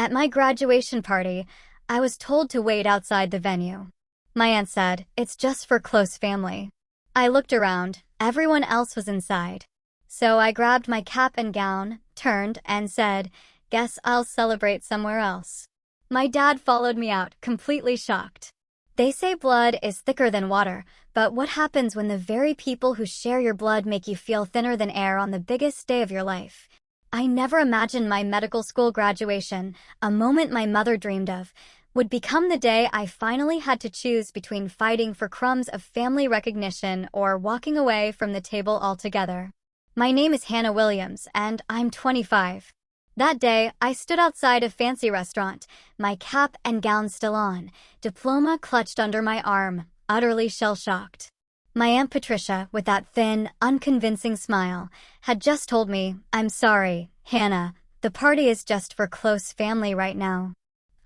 At my graduation party, I was told to wait outside the venue. My aunt said, "It's just for close family." I looked around, everyone else was inside. So I grabbed my cap and gown, turned, and said, "Guess I'll celebrate somewhere else." My dad followed me out, completely shocked. They say blood is thicker than water, but what happens when the very people who share your blood make you feel thinner than air on the biggest day of your life? I never imagined my medical school graduation, a moment my mother dreamed of, would become the day I finally had to choose between fighting for crumbs of family recognition or walking away from the table altogether. My name is Hannah Williams, and I'm 25. That day, I stood outside a fancy restaurant, my cap and gown still on, diploma clutched under my arm, utterly shell-shocked. My Aunt Patricia, with that thin, unconvincing smile, had just told me, "I'm sorry, Hannah, the party is just for close family right now."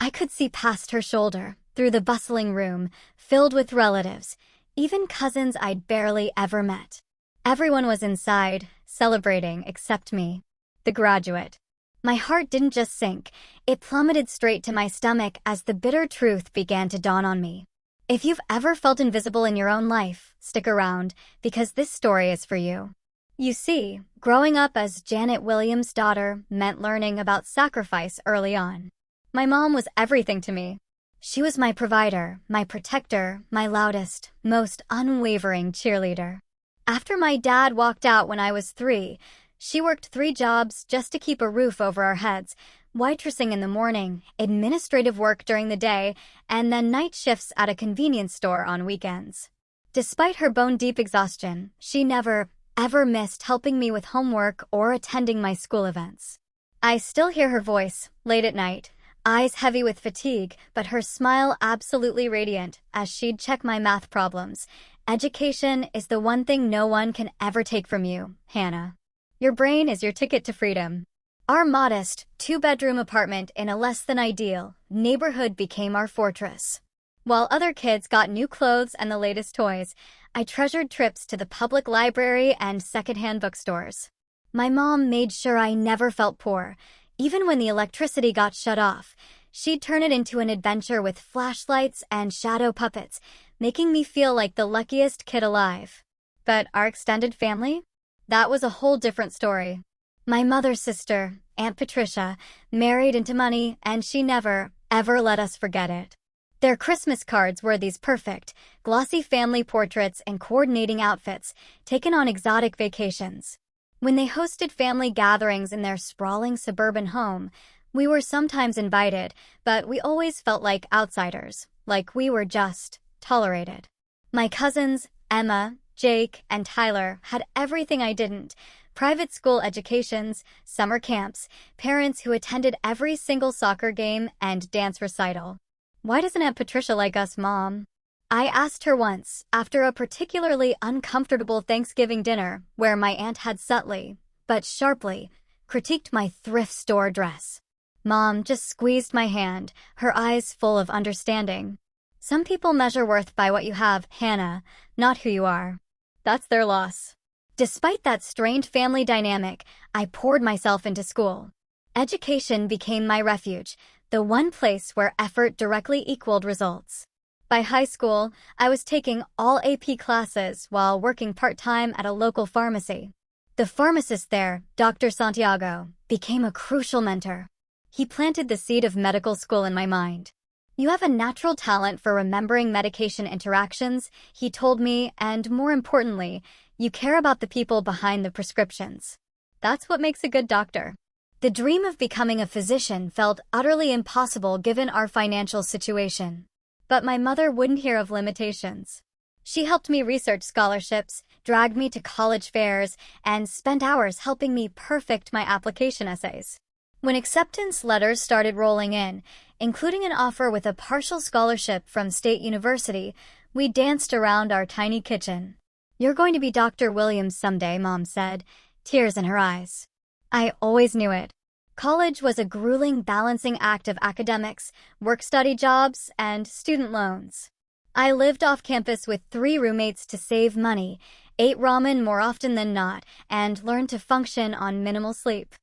I could see past her shoulder, through the bustling room, filled with relatives, even cousins I'd barely ever met. Everyone was inside, celebrating except me, the graduate. My heart didn't just sink, it plummeted straight to my stomach as the bitter truth began to dawn on me. If you've ever felt invisible in your own life, stick around, because this story is for you. You see, growing up as Janet Williams' daughter meant learning about sacrifice early on. My mom was everything to me. She was my provider, my protector, my loudest, most unwavering cheerleader. After my dad walked out when I was 3, she worked 3 jobs just to keep a roof over our heads, waitressing in the morning, administrative work during the day, and then night shifts at a convenience store on weekends. Despite her bone-deep exhaustion, she never, ever missed helping me with homework or attending my school events. I still hear her voice, late at night, eyes heavy with fatigue, but her smile absolutely radiant as she'd check my math problems. "Education is the one thing no one can ever take from you, Hannah. Your brain is your ticket to freedom." Our modest, 2-bedroom apartment in a less-than-ideal neighborhood became our fortress. While other kids got new clothes and the latest toys, I treasured trips to the public library and secondhand bookstores. My mom made sure I never felt poor. Even when the electricity got shut off, she'd turn it into an adventure with flashlights and shadow puppets, making me feel like the luckiest kid alive. But our extended family? That was a whole different story. My mother's sister, Aunt Patricia, married into money, and she never, ever let us forget it. Their Christmas cards were these perfect, glossy family portraits and coordinating outfits, taken on exotic vacations. When they hosted family gatherings in their sprawling suburban home, we were sometimes invited, but we always felt like outsiders, like we were just tolerated. My cousins, Emma, Jake, and Tyler, had everything I didn't: private school educations, summer camps, parents who attended every single soccer game and dance recital. "Why doesn't Aunt Patricia like us, Mom?" I asked her once, after a particularly uncomfortable Thanksgiving dinner where my aunt had subtly, but sharply, critiqued my thrift store dress. Mom just squeezed my hand, her eyes full of understanding. "Some people measure worth by what you have, Hannah, not who you are. That's their loss." Despite that strained family dynamic, I poured myself into school. Education became my refuge, the one place where effort directly equaled results. By high school, I was taking all AP classes while working part-time at a local pharmacy. The pharmacist there, Dr. Santiago, became a crucial mentor. He planted the seed of medical school in my mind. "You have a natural talent for remembering medication interactions," he told me, and more importantly, "you care about the people behind the prescriptions. That's what makes a good doctor." The dream of becoming a physician felt utterly impossible given our financial situation. But my mother wouldn't hear of limitations. She helped me research scholarships, dragged me to college fairs, and spent hours helping me perfect my application essays. When acceptance letters started rolling in, including an offer with a partial scholarship from State University, we danced around our tiny kitchen. "You're going to be Dr. Williams someday," Mom said, tears in her eyes. I always knew it. College was a grueling balancing act of academics, work-study jobs, and student loans. I lived off campus with 3 roommates to save money, ate ramen more often than not, and learned to function on minimal sleep.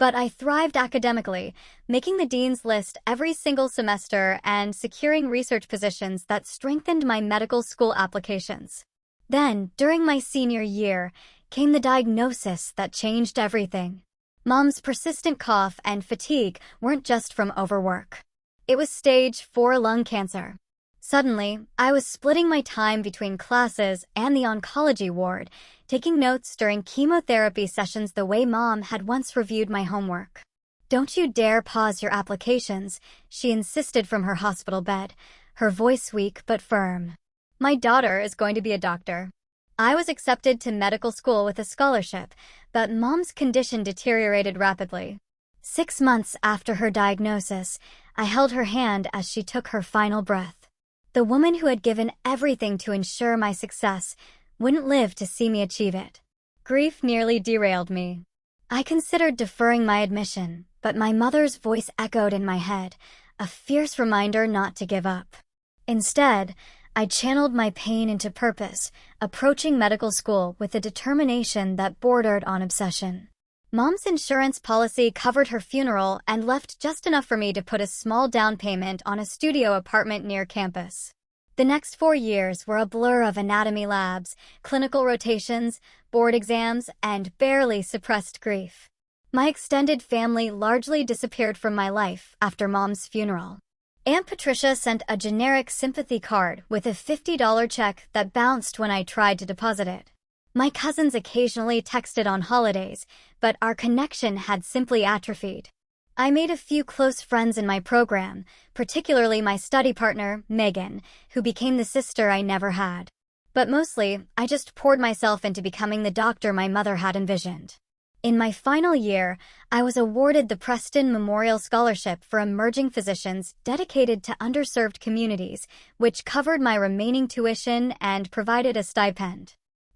But I thrived academically, making the dean's list every single semester and securing research positions that strengthened my medical school applications. Then, during my senior year, came the diagnosis that changed everything. Mom's persistent cough and fatigue weren't just from overwork. It was stage 4 lung cancer. Suddenly, I was splitting my time between classes and the oncology ward, taking notes during chemotherapy sessions the way Mom had once reviewed my homework. "Don't you dare pause your applications," she insisted from her hospital bed, her voice weak but firm. "My daughter is going to be a doctor." I was accepted to medical school with a scholarship, but Mom's condition deteriorated rapidly. 6 months after her diagnosis, I held her hand as she took her final breath. The woman who had given everything to ensure my success wouldn't live to see me achieve it. Grief nearly derailed me. I considered deferring my admission, but my mother's voice echoed in my head, a fierce reminder not to give up. Instead, I channeled my pain into purpose, approaching medical school with a determination that bordered on obsession. Mom's insurance policy covered her funeral and left just enough for me to put a small down payment on a studio apartment near campus. The next 4 years were a blur of anatomy labs, clinical rotations, board exams, and barely suppressed grief. My extended family largely disappeared from my life after Mom's funeral. Aunt Patricia sent a generic sympathy card with a $50 check that bounced when I tried to deposit it. My cousins occasionally texted on holidays, but our connection had simply atrophied. I made a few close friends in my program, particularly my study partner, Megan, who became the sister I never had. But mostly, I just poured myself into becoming the doctor my mother had envisioned. In my final year, I was awarded the Preston Memorial Scholarship for Emerging Physicians dedicated to underserved communities, which covered my remaining tuition and provided a stipend.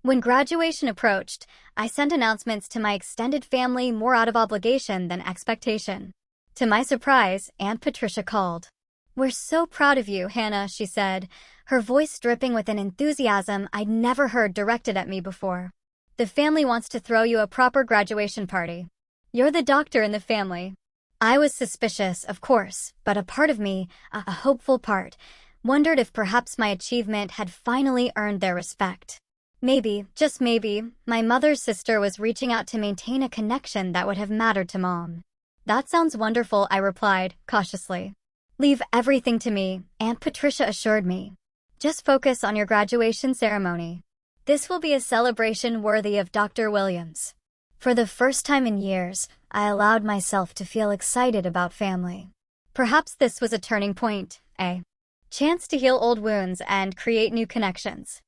When graduation approached, I sent announcements to my extended family more out of obligation than expectation. To my surprise, Aunt Patricia called. "We're so proud of you, Hannah," she said, her voice dripping with an enthusiasm I'd never heard directed at me before. "The family wants to throw you a proper graduation party. You're the doctor in the family." I was suspicious, of course, but a part of me, a hopeful part, wondered if perhaps my achievement had finally earned their respect. Maybe, just maybe, my mother's sister was reaching out to maintain a connection that would have mattered to Mom. "That sounds wonderful," I replied, cautiously. "Leave everything to me," Aunt Patricia assured me. "Just focus on your graduation ceremony. This will be a celebration worthy of Dr. Williams." For the first time in years, I allowed myself to feel excited about family. Perhaps this was a turning point, a chance to heal old wounds and create new connections.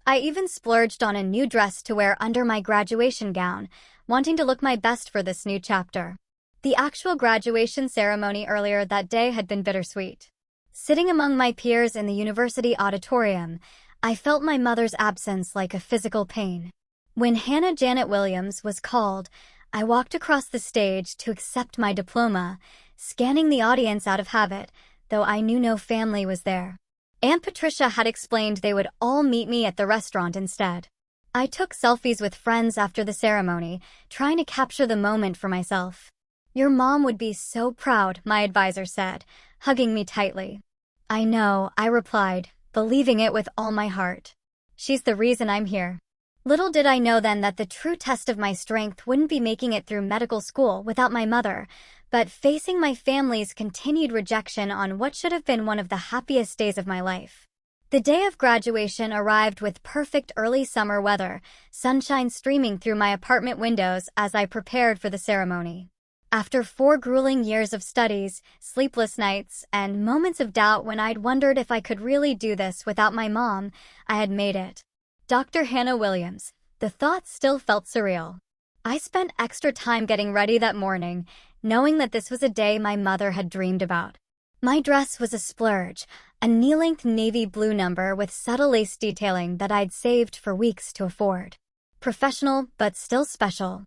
I even splurged on a new dress to wear under my graduation gown, wanting to look my best for this new chapter. The actual graduation ceremony earlier that day had been bittersweet. Sitting among my peers in the university auditorium, I felt my mother's absence like a physical pain. When Hannah Janet Williams was called, I walked across the stage to accept my diploma, scanning the audience out of habit, though I knew no family was there. Aunt Patricia had explained they would all meet me at the restaurant instead. I took selfies with friends after the ceremony, trying to capture the moment for myself. "Your mom would be so proud," my advisor said, hugging me tightly. "I know," I replied, believing it with all my heart. "She's the reason I'm here." Little did I know then that the true test of my strength wouldn't be making it through medical school without my mother, but facing my family's continued rejection on what should have been one of the happiest days of my life. The day of graduation arrived with perfect early summer weather, sunshine streaming through my apartment windows as I prepared for the ceremony. After 4 grueling years of studies, sleepless nights, and moments of doubt when I'd wondered if I could really do this without my mom, I had made it. Dr. Hannah Williams. The thought still felt surreal. I spent extra time getting ready that morning, knowing that this was a day my mother had dreamed about. My dress was a splurge, a knee-length navy blue number with subtle lace detailing that I'd saved for weeks to afford. Professional, but still special.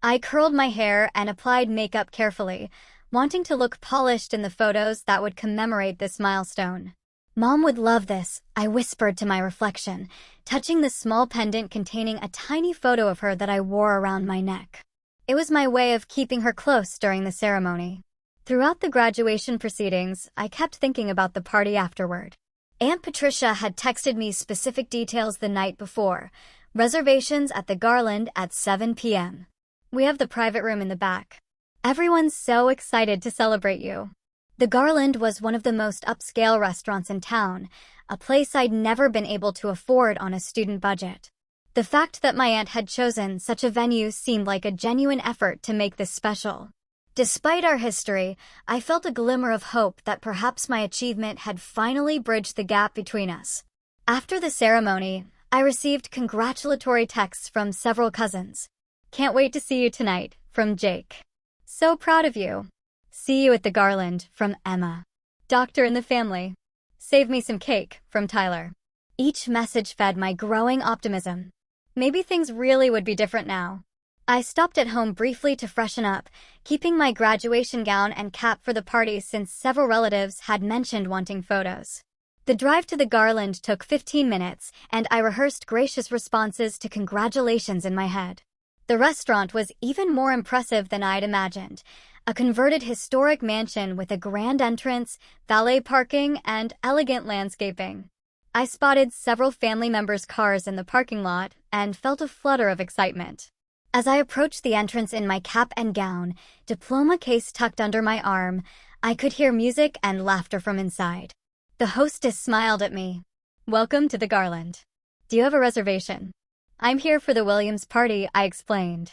I curled my hair and applied makeup carefully, wanting to look polished in the photos that would commemorate this milestone. "Mom would love this," I whispered to my reflection, touching the small pendant containing a tiny photo of her that I wore around my neck. It was my way of keeping her close during the ceremony. Throughout the graduation proceedings, I kept thinking about the party afterward. Aunt Patricia had texted me specific details the night before. Reservations at the Garland at 7 p.m. We have the private room in the back. Everyone's so excited to celebrate you. The Garland was one of the most upscale restaurants in town, a place I'd never been able to afford on a student budget. The fact that my aunt had chosen such a venue seemed like a genuine effort to make this special. Despite our history, I felt a glimmer of hope that perhaps my achievement had finally bridged the gap between us. After the ceremony, I received congratulatory texts from several cousins. "Can't wait to see you tonight," from Jake. "So proud of you." "See you at the Garland," from Emma. "Doctor in the family." "Save me some cake," from Tyler. Each message fed my growing optimism. Maybe things really would be different now. I stopped at home briefly to freshen up, keeping my graduation gown and cap for the party since several relatives had mentioned wanting photos. The drive to the Garland took 15 minutes, and I rehearsed gracious responses to congratulations in my head. The restaurant was even more impressive than I'd imagined. A converted historic mansion with a grand entrance, valet parking, and elegant landscaping. I spotted several family members' cars in the parking lot and felt a flutter of excitement. As I approached the entrance in my cap and gown, diploma case tucked under my arm, I could hear music and laughter from inside. The hostess smiled at me. "Welcome to the Garland. Do you have a reservation?" "I'm here for the Williams party," I explained.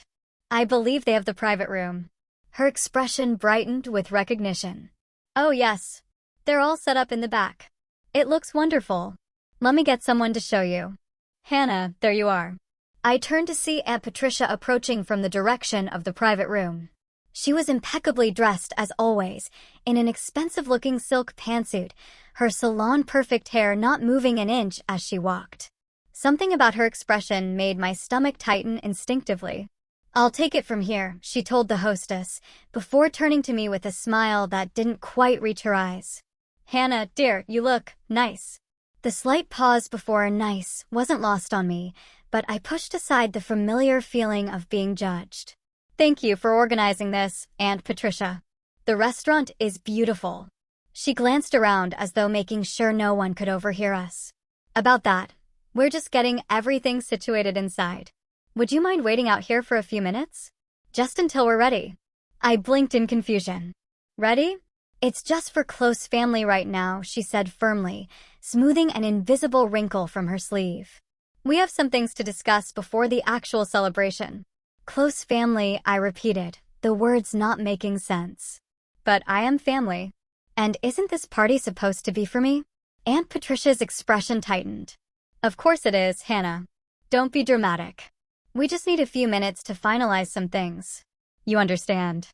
"I believe they have the private room." Her expression brightened with recognition. "Oh yes, they're all set up in the back. It looks wonderful. Let me get someone to show you." "Hannah, there you are." I turned to see Aunt Patricia approaching from the direction of the private room. She was impeccably dressed as always, in an expensive-looking silk pantsuit, her salon-perfect hair not moving an inch as she walked. Something about her expression made my stomach tighten instinctively. "I'll take it from here," she told the hostess, before turning to me with a smile that didn't quite reach her eyes. "Hannah, dear, you look nice." The slight pause before nice wasn't lost on me, but I pushed aside the familiar feeling of being judged. "Thank you for organizing this, Aunt Patricia. The restaurant is beautiful." She glanced around as though making sure no one could overhear us. "About that, we're just getting everything situated inside. Would you mind waiting out here for a few minutes? Just until we're ready." I blinked in confusion. "Ready?" "It's just for close family right now," she said firmly, smoothing an invisible wrinkle from her sleeve. "We have some things to discuss before the actual celebration." "Close family," I repeated, the words not making sense. "But I am family. And isn't this party supposed to be for me?" Aunt Patricia's expression tightened. "Of course it is, Hannah. Don't be dramatic. We just need a few minutes to finalize some things. You understand."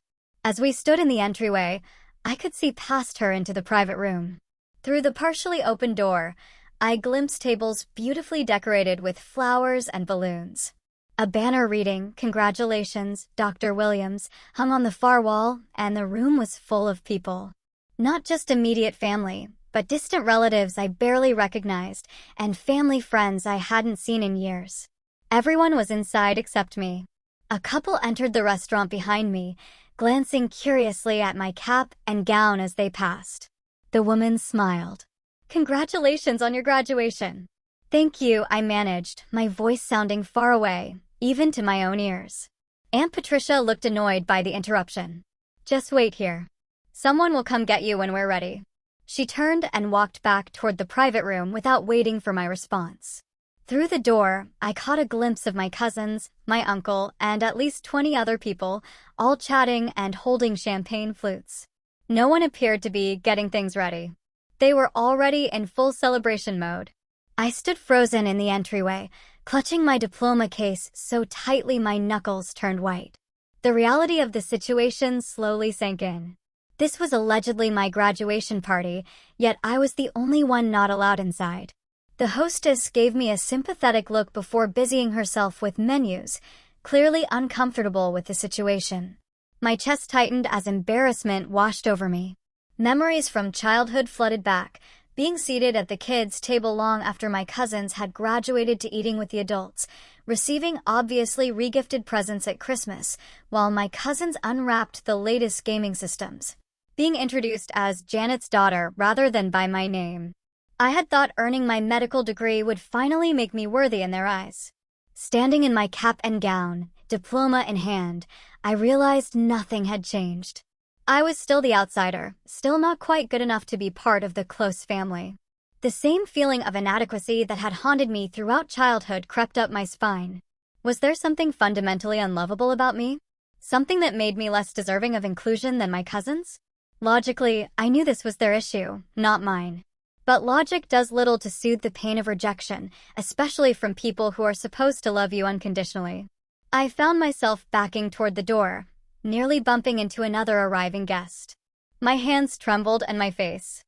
As we stood in the entryway, I could see past her into the private room. Through the partially open door, I glimpsed tables beautifully decorated with flowers and balloons. A banner reading, "Congratulations, Dr. Williams," hung on the far wall, and the room was full of people. Not just immediate family, but distant relatives I barely recognized, and family friends I hadn't seen in years. Everyone was inside except me. A couple entered the restaurant behind me, glancing curiously at my cap and gown as they passed. The woman smiled. "Congratulations on your graduation." "Thank you," I managed, my voice sounding far away, even to my own ears. Aunt Patricia looked annoyed by the interruption. "Just wait here. Someone will come get you when we're ready." She turned and walked back toward the private room without waiting for my response. Through the door, I caught a glimpse of my cousins, my uncle, and at least 20 other people, all chatting and holding champagne flutes. No one appeared to be getting things ready. They were already in full celebration mode. I stood frozen in the entryway, clutching my diploma case so tightly my knuckles turned white. The reality of the situation slowly sank in. This was allegedly my graduation party, yet I was the only one not allowed inside. The hostess gave me a sympathetic look before busying herself with menus, clearly uncomfortable with the situation. My chest tightened as embarrassment washed over me. Memories from childhood flooded back, Being seated at the kids' table long after my cousins had graduated to eating with the adults, receiving obviously regifted presents at Christmas, while my cousins unwrapped the latest gaming systems. Being introduced as Janet's daughter rather than by my name. I had thought earning my medical degree would finally make me worthy in their eyes. Standing in my cap and gown, diploma in hand, I realized nothing had changed. I was still the outsider, still not quite good enough to be part of the close family. The same feeling of inadequacy that had haunted me throughout childhood crept up my spine. Was there something fundamentally unlovable about me? Something that made me less deserving of inclusion than my cousins? Logically, I knew this was their issue, not mine. But logic does little to soothe the pain of rejection, especially from people who are supposed to love you unconditionally. I found myself backing toward the door, nearly bumping into another arriving guest. My hands trembled and my face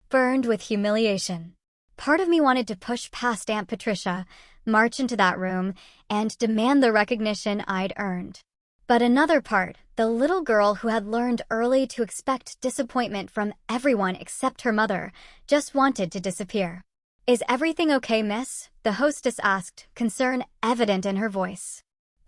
burned with humiliation. Part of me wanted to push past Aunt Patricia, march into that room, and demand the recognition I'd earned. But another part, the little girl who had learned early to expect disappointment from everyone except her mother, just wanted to disappear. "Is everything okay, miss?" the hostess asked, concern evident in her voice.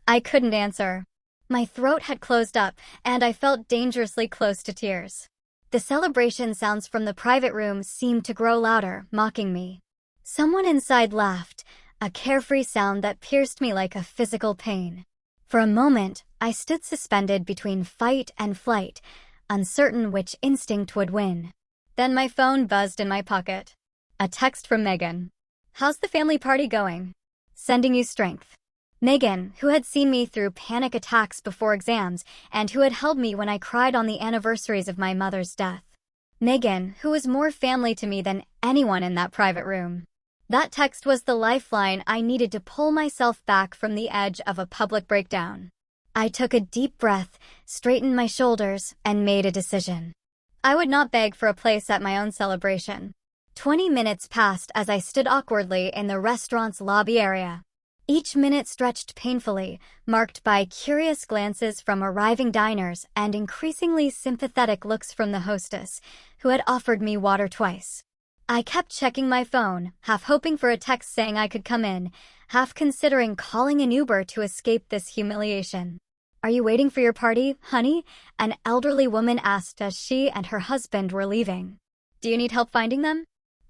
I couldn't answer. My throat had closed up, and I felt dangerously close to tears. The celebration sounds from the private room seemed to grow louder, mocking me. Someone inside laughed, a carefree sound that pierced me like a physical pain. For a moment, I stood suspended between fight and flight, uncertain which instinct would win. Then my phone buzzed in my pocket. A text from Megan. "How's the family party going? Sending you strength." Megan, who had seen me through panic attacks before exams and who had held me when I cried on the anniversaries of my mother's death. Megan, who was more family to me than anyone in that private room. That text was the lifeline I needed to pull myself back from the edge of a public breakdown. I took a deep breath, straightened my shoulders, and made a decision. I would not beg for a place at my own celebration. 20 minutes passed as I stood awkwardly in the restaurant's lobby area. Each minute stretched painfully, marked by curious glances from arriving diners and increasingly sympathetic looks from the hostess, who had offered me water twice. I kept checking my phone, half hoping for a text saying I could come in, half considering calling an Uber to escape this humiliation. "Are you waiting for your party, honey?" an elderly woman asked as she and her husband were leaving. "Do you need help finding them?"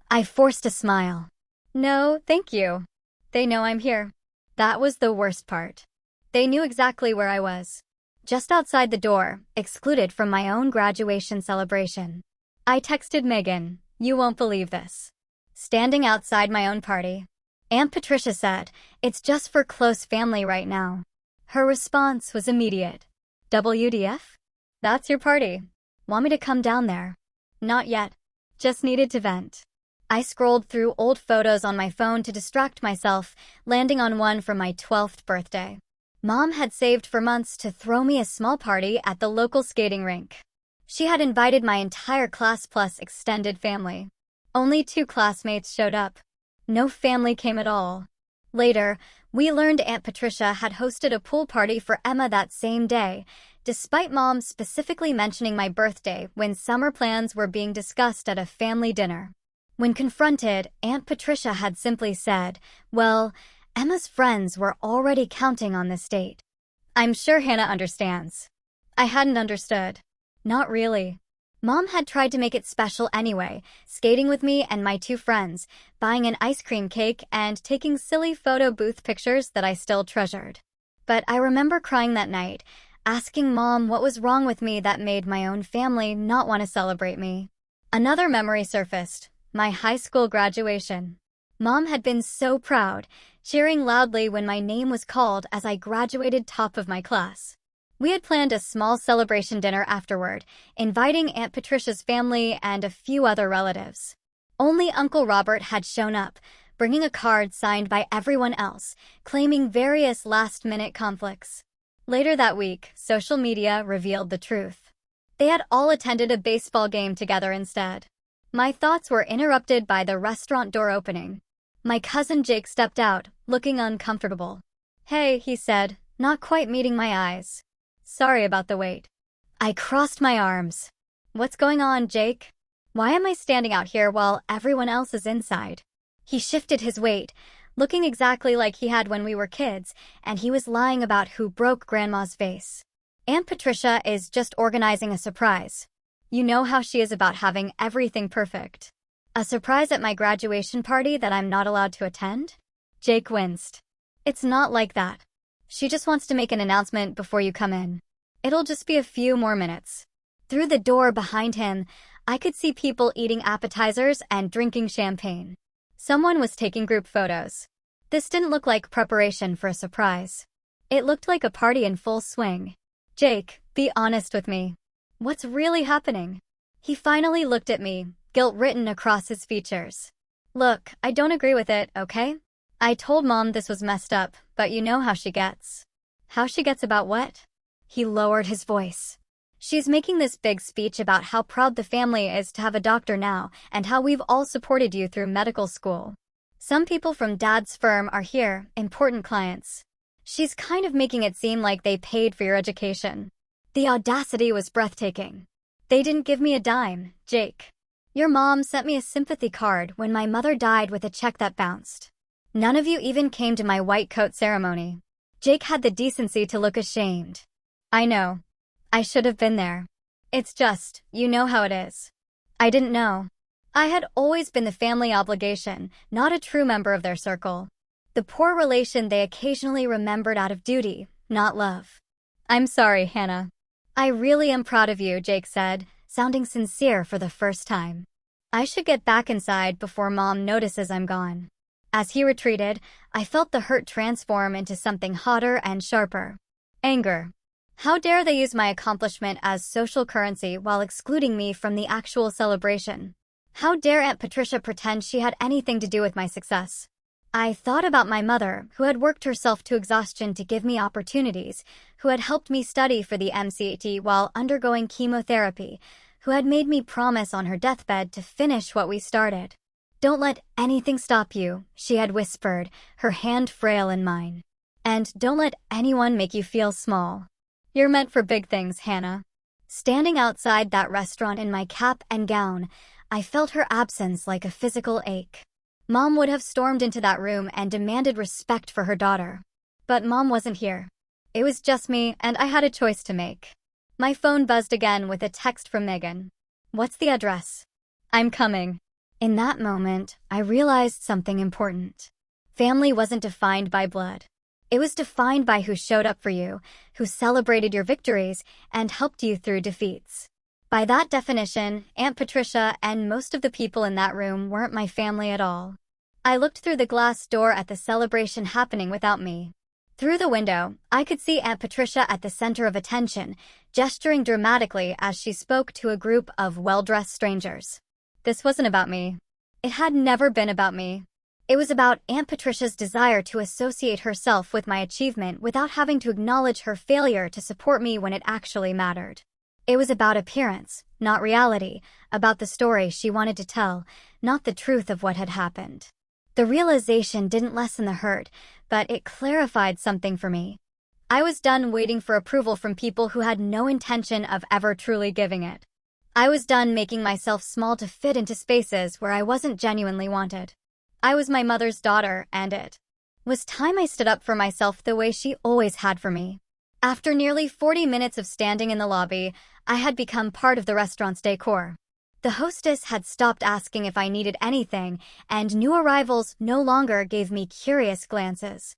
I forced a smile. "No, thank you. They know I'm here." That was the worst part. They knew exactly where I was. Just outside the door, excluded from my own graduation celebration. I texted Megan, "You won't believe this." Standing outside my own party. Aunt Patricia said, "It's just for close family right now." Her response was immediate. "WDF? That's your party. Want me to come down there?" "Not yet. Just needed to vent." I scrolled through old photos on my phone to distract myself, landing on one from my 12th birthday. Mom had saved for months to throw me a small party at the local skating rink. She had invited my entire class plus extended family. Only 2 classmates showed up. No family came at all. Later, we learned Aunt Patricia had hosted a pool party for Emma that same day, despite Mom specifically mentioning my birthday when summer plans were being discussed at a family dinner. When confronted, Aunt Patricia had simply said, "Well, Emma's friends were already counting on this date." I'm sure Hannah understands. I hadn't understood. Not really. Mom had tried to make it special anyway, skating with me and my 2 friends, buying an ice cream cake and taking silly photo booth pictures that I still treasured. But I remember crying that night, asking Mom what was wrong with me that made my own family not want to celebrate me. Another memory surfaced. My high school graduation. Mom had been so proud, cheering loudly when my name was called as I graduated top of my class. We had planned a small celebration dinner afterward, inviting Aunt Patricia's family and a few other relatives. Only Uncle Robert had shown up, bringing a card signed by everyone else, claiming various last-minute conflicts. Later that week, social media revealed the truth. They had all attended a baseball game together instead. My thoughts were interrupted by the restaurant door opening. My cousin Jake stepped out, looking uncomfortable. "Hey," he said, not quite meeting my eyes. "Sorry about the wait." I crossed my arms. "What's going on, Jake?" Why am I standing out here while everyone else is inside? He shifted his weight, looking exactly like he had when we were kids, and he was lying about who broke Grandma's vase. Aunt Patricia is just organizing a surprise. You know how she is about having everything perfect. A surprise at my graduation party that I'm not allowed to attend? Jake winced. It's not like that. She just wants to make an announcement before you come in. It'll just be a few more minutes. Through the door behind him, I could see people eating appetizers and drinking champagne. Someone was taking group photos. This didn't look like preparation for a surprise. It looked like a party in full swing. Jake, be honest with me. What's really happening? He finally looked at me, guilt written across his features. Look, I don't agree with it, okay? I told Mom this was messed up, but you know how she gets. How she gets about what? He lowered his voice. She's making this big speech about how proud the family is to have a doctor now and how we've all supported you through medical school. Some people from Dad's firm are here, important clients. She's kind of making it seem like they paid for your education. The audacity was breathtaking. They didn't give me a dime, Jake. Your mom sent me a sympathy card when my mother died with a check that bounced. None of you even came to my white coat ceremony. Jake had the decency to look ashamed. I know. I should have been there. It's just, you know how it is. I didn't know. I had always been the family obligation, not a true member of their circle. The poor relation they occasionally remembered out of duty, not love. I'm sorry, Hannah. I really am proud of you, Jake said, sounding sincere for the first time. I should get back inside before Mom notices I'm gone. As he retreated, I felt the hurt transform into something hotter and sharper. Anger. How dare they use my accomplishment as social currency while excluding me from the actual celebration? How dare Aunt Patricia pretend she had anything to do with my success? I thought about my mother, who had worked herself to exhaustion to give me opportunities, who had helped me study for the MCAT while undergoing chemotherapy, who had made me promise on her deathbed to finish what we started. Don't let anything stop you, she had whispered, her hand frail in mine. And don't let anyone make you feel small. You're meant for big things, Hannah. Standing outside that restaurant in my cap and gown, I felt her absence like a physical ache. Mom would have stormed into that room and demanded respect for her daughter. But Mom wasn't here. It was just me, and I had a choice to make. My phone buzzed again with a text from Megan. What's the address? I'm coming. In that moment, I realized something important. Family wasn't defined by blood. It was defined by who showed up for you, who celebrated your victories, and helped you through defeats. By that definition, Aunt Patricia and most of the people in that room weren't my family at all. I looked through the glass door at the celebration happening without me. Through the window, I could see Aunt Patricia at the center of attention, gesturing dramatically as she spoke to a group of well-dressed strangers. This wasn't about me. It had never been about me. It was about Aunt Patricia's desire to associate herself with my achievement without having to acknowledge her failure to support me when it actually mattered. It was about appearance, not reality, about the story she wanted to tell, not the truth of what had happened. The realization didn't lessen the hurt, but it clarified something for me. I was done waiting for approval from people who had no intention of ever truly giving it. I was done making myself small to fit into spaces where I wasn't genuinely wanted. I was my mother's daughter, and it was time I stood up for myself the way she always had for me. After nearly 40 minutes of standing in the lobby, I had become part of the restaurant's decor. The hostess had stopped asking if I needed anything, and new arrivals no longer gave me curious glances.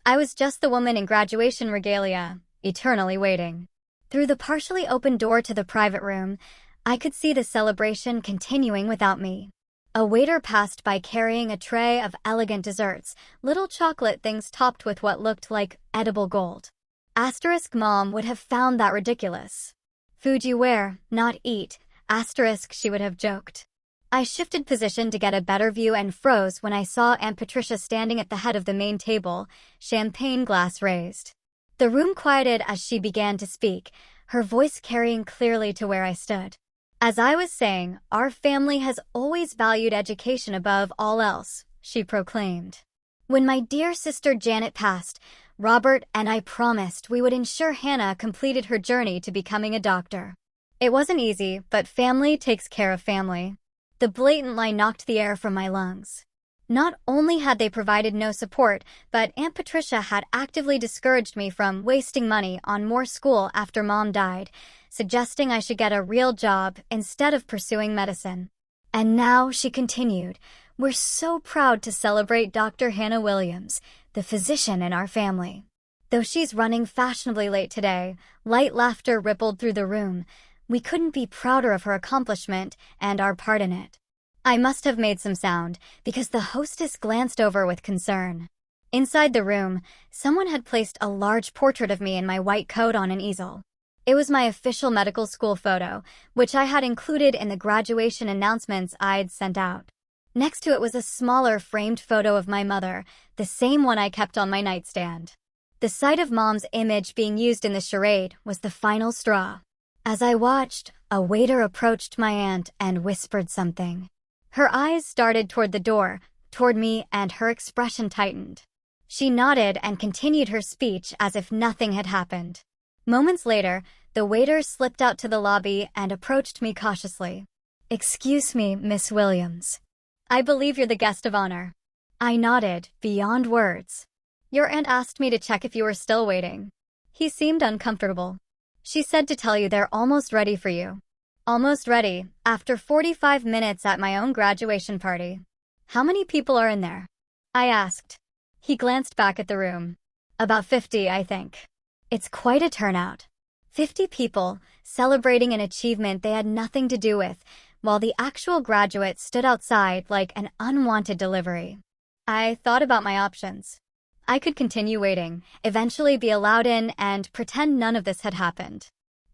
I was just the woman in graduation regalia, eternally waiting. Through the partially open door to the private room, I could see the celebration continuing without me. A waiter passed by carrying a tray of elegant desserts, little chocolate things topped with what looked like edible gold. Asterisk Mom would have found that ridiculous. Food you wear, not eat, asterisk she would have joked. I shifted position to get a better view and froze when I saw Aunt Patricia standing at the head of the main table, champagne glass raised. The room quieted as she began to speak, her voice carrying clearly to where I stood. As I was saying, our family has always valued education above all else, she proclaimed. When my dear sister Janet passed, Robert and I promised we would ensure Hannah completed her journey to becoming a doctor. It wasn't easy, but family takes care of family. The blatant lie knocked the air from my lungs. Not only had they provided no support, but Aunt Patricia had actively discouraged me from wasting money on more school after Mom died, suggesting I should get a real job instead of pursuing medicine. And now, she continued, we're so proud to celebrate Dr. Hannah Williams, the physician in our family. Though she's running fashionably late today, light laughter rippled through the room. We couldn't be prouder of her accomplishment and our part in it. I must have made some sound, because the hostess glanced over with concern. Inside the room, someone had placed a large portrait of me in my white coat on an easel. It was my official medical school photo, which I had included in the graduation announcements I'd sent out. Next to it was a smaller framed photo of my mother, the same one I kept on my nightstand. The sight of Mom's image being used in the charade was the final straw. As I watched, a waiter approached my aunt and whispered something. Her eyes started toward the door, toward me, and her expression tightened. She nodded and continued her speech as if nothing had happened. Moments later, the waiter slipped out to the lobby and approached me cautiously. "Excuse me, Miss Williams. I believe you're the guest of honor." I nodded, beyond words. "Your aunt asked me to check if you were still waiting." He seemed uncomfortable. "She said to tell you they're almost ready for you." Almost ready, after 45 minutes at my own graduation party. "How many people are in there?" I asked. He glanced back at the room. "About 50, I think." It's quite a turnout. 50 people, celebrating an achievement they had nothing to do with, while the actual graduate stood outside like an unwanted delivery. I thought about my options. I could continue waiting, eventually be allowed in, and pretend none of this had happened.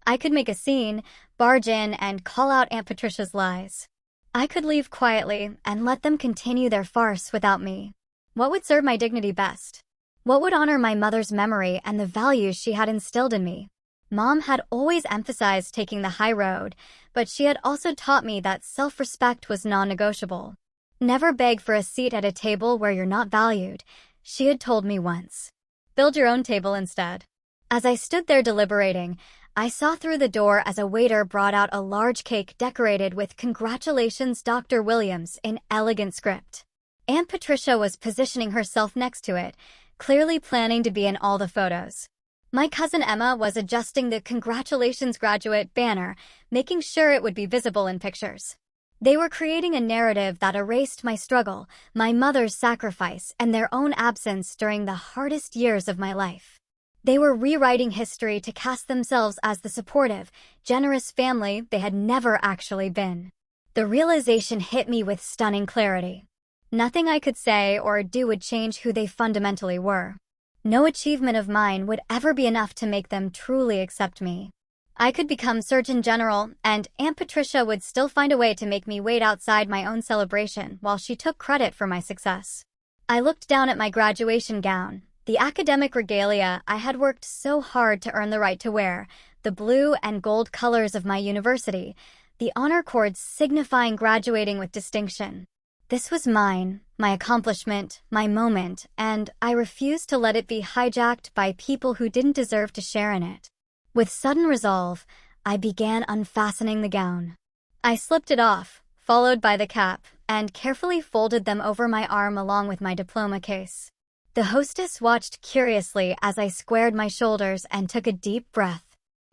I could make a scene, barge in, and call out Aunt Patricia's lies. I could leave quietly and let them continue their farce without me. What would serve my dignity best? What would honor my mother's memory and the values she had instilled in me? Mom had always emphasized taking the high road, but she had also taught me that self-respect was non-negotiable. Never beg for a seat at a table where you're not valued, she had told me once. Build your own table instead. As I stood there deliberating, I saw through the door as a waiter brought out a large cake decorated with "Congratulations, Dr. Williams" in elegant script. Aunt Patricia was positioning herself next to it, clearly planning to be in all the photos. My cousin Emma was adjusting the "Congratulations, Graduate" banner, making sure it would be visible in pictures. They were creating a narrative that erased my struggle, my mother's sacrifice, and their own absence during the hardest years of my life. They were rewriting history to cast themselves as the supportive, generous family they had never actually been. The realization hit me with stunning clarity. Nothing I could say or do would change who they fundamentally were. No achievement of mine would ever be enough to make them truly accept me. I could become Surgeon General, and Aunt Patricia would still find a way to make me wait outside my own celebration while she took credit for my success. I looked down at my graduation gown, the academic regalia I had worked so hard to earn the right to wear, the blue and gold colors of my university, the honor cords signifying graduating with distinction. This was mine, my accomplishment, my moment, and I refused to let it be hijacked by people who didn't deserve to share in it. With sudden resolve, I began unfastening the gown. I slipped it off, followed by the cap, and carefully folded them over my arm along with my diploma case. The hostess watched curiously as I squared my shoulders and took a deep breath.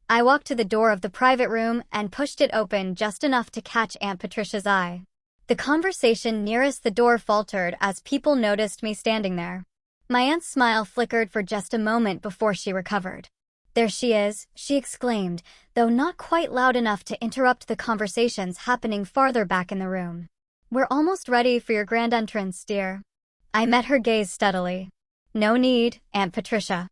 I walked to the door of the private room and pushed it open just enough to catch Aunt Patricia's eye. The conversation nearest the door faltered as people noticed me standing there. My aunt's smile flickered for just a moment before she recovered. "There she is," she exclaimed, though not quite loud enough to interrupt the conversations happening farther back in the room. "We're almost ready for your grand entrance, dear." I met her gaze steadily. "No need, Aunt Patricia.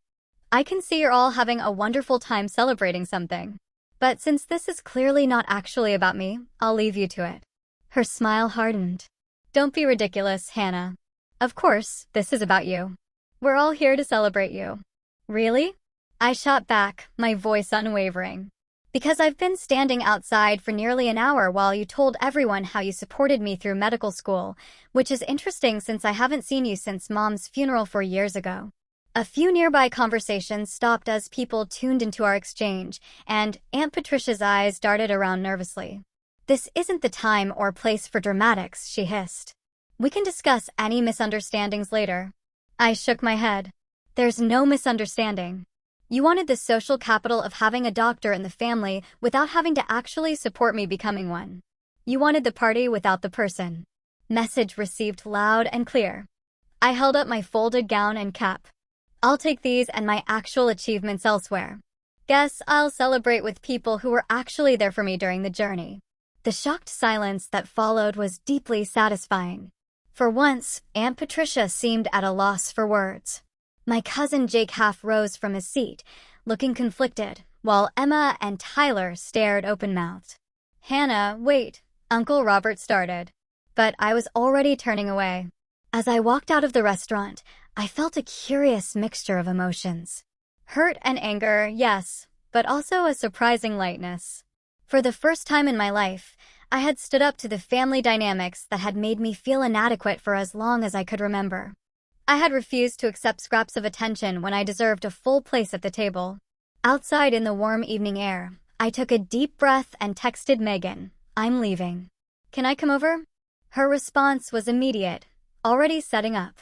I can see you're all having a wonderful time celebrating something. But since this is clearly not actually about me, I'll leave you to it." Her smile hardened. "Don't be ridiculous, Hannah. Of course, this is about you. We're all here to celebrate you." "Really?" I shot back, my voice unwavering. "Because I've been standing outside for nearly an hour while you told everyone how you supported me through medical school, which is interesting since I haven't seen you since Mom's funeral 4 years ago." A few nearby conversations stopped as people tuned into our exchange, and Aunt Patricia's eyes darted around nervously. "This isn't the time or place for dramatics," she hissed. "We can discuss any misunderstandings later." I shook my head. "There's no misunderstanding. You wanted the social capital of having a doctor in the family without having to actually support me becoming one. You wanted the party without the person." Message received loud and clear. I held up my folded gown and cap. "I'll take these and my actual achievements elsewhere. Guess I'll celebrate with people who were actually there for me during the journey." The shocked silence that followed was deeply satisfying. For once, Aunt Patricia seemed at a loss for words. My cousin Jake half rose from his seat, looking conflicted, while Emma and Tyler stared open-mouthed. "Hannah, wait," Uncle Robert started. But I was already turning away. As I walked out of the restaurant, I felt a curious mixture of emotions. Hurt and anger, yes, but also a surprising lightness. For the first time in my life, I had stood up to the family dynamics that had made me feel inadequate for as long as I could remember. I had refused to accept scraps of attention when I deserved a full place at the table. Outside in the warm evening air, I took a deep breath and texted Megan, "I'm leaving. Can I come over?" Her response was immediate, "Already setting up.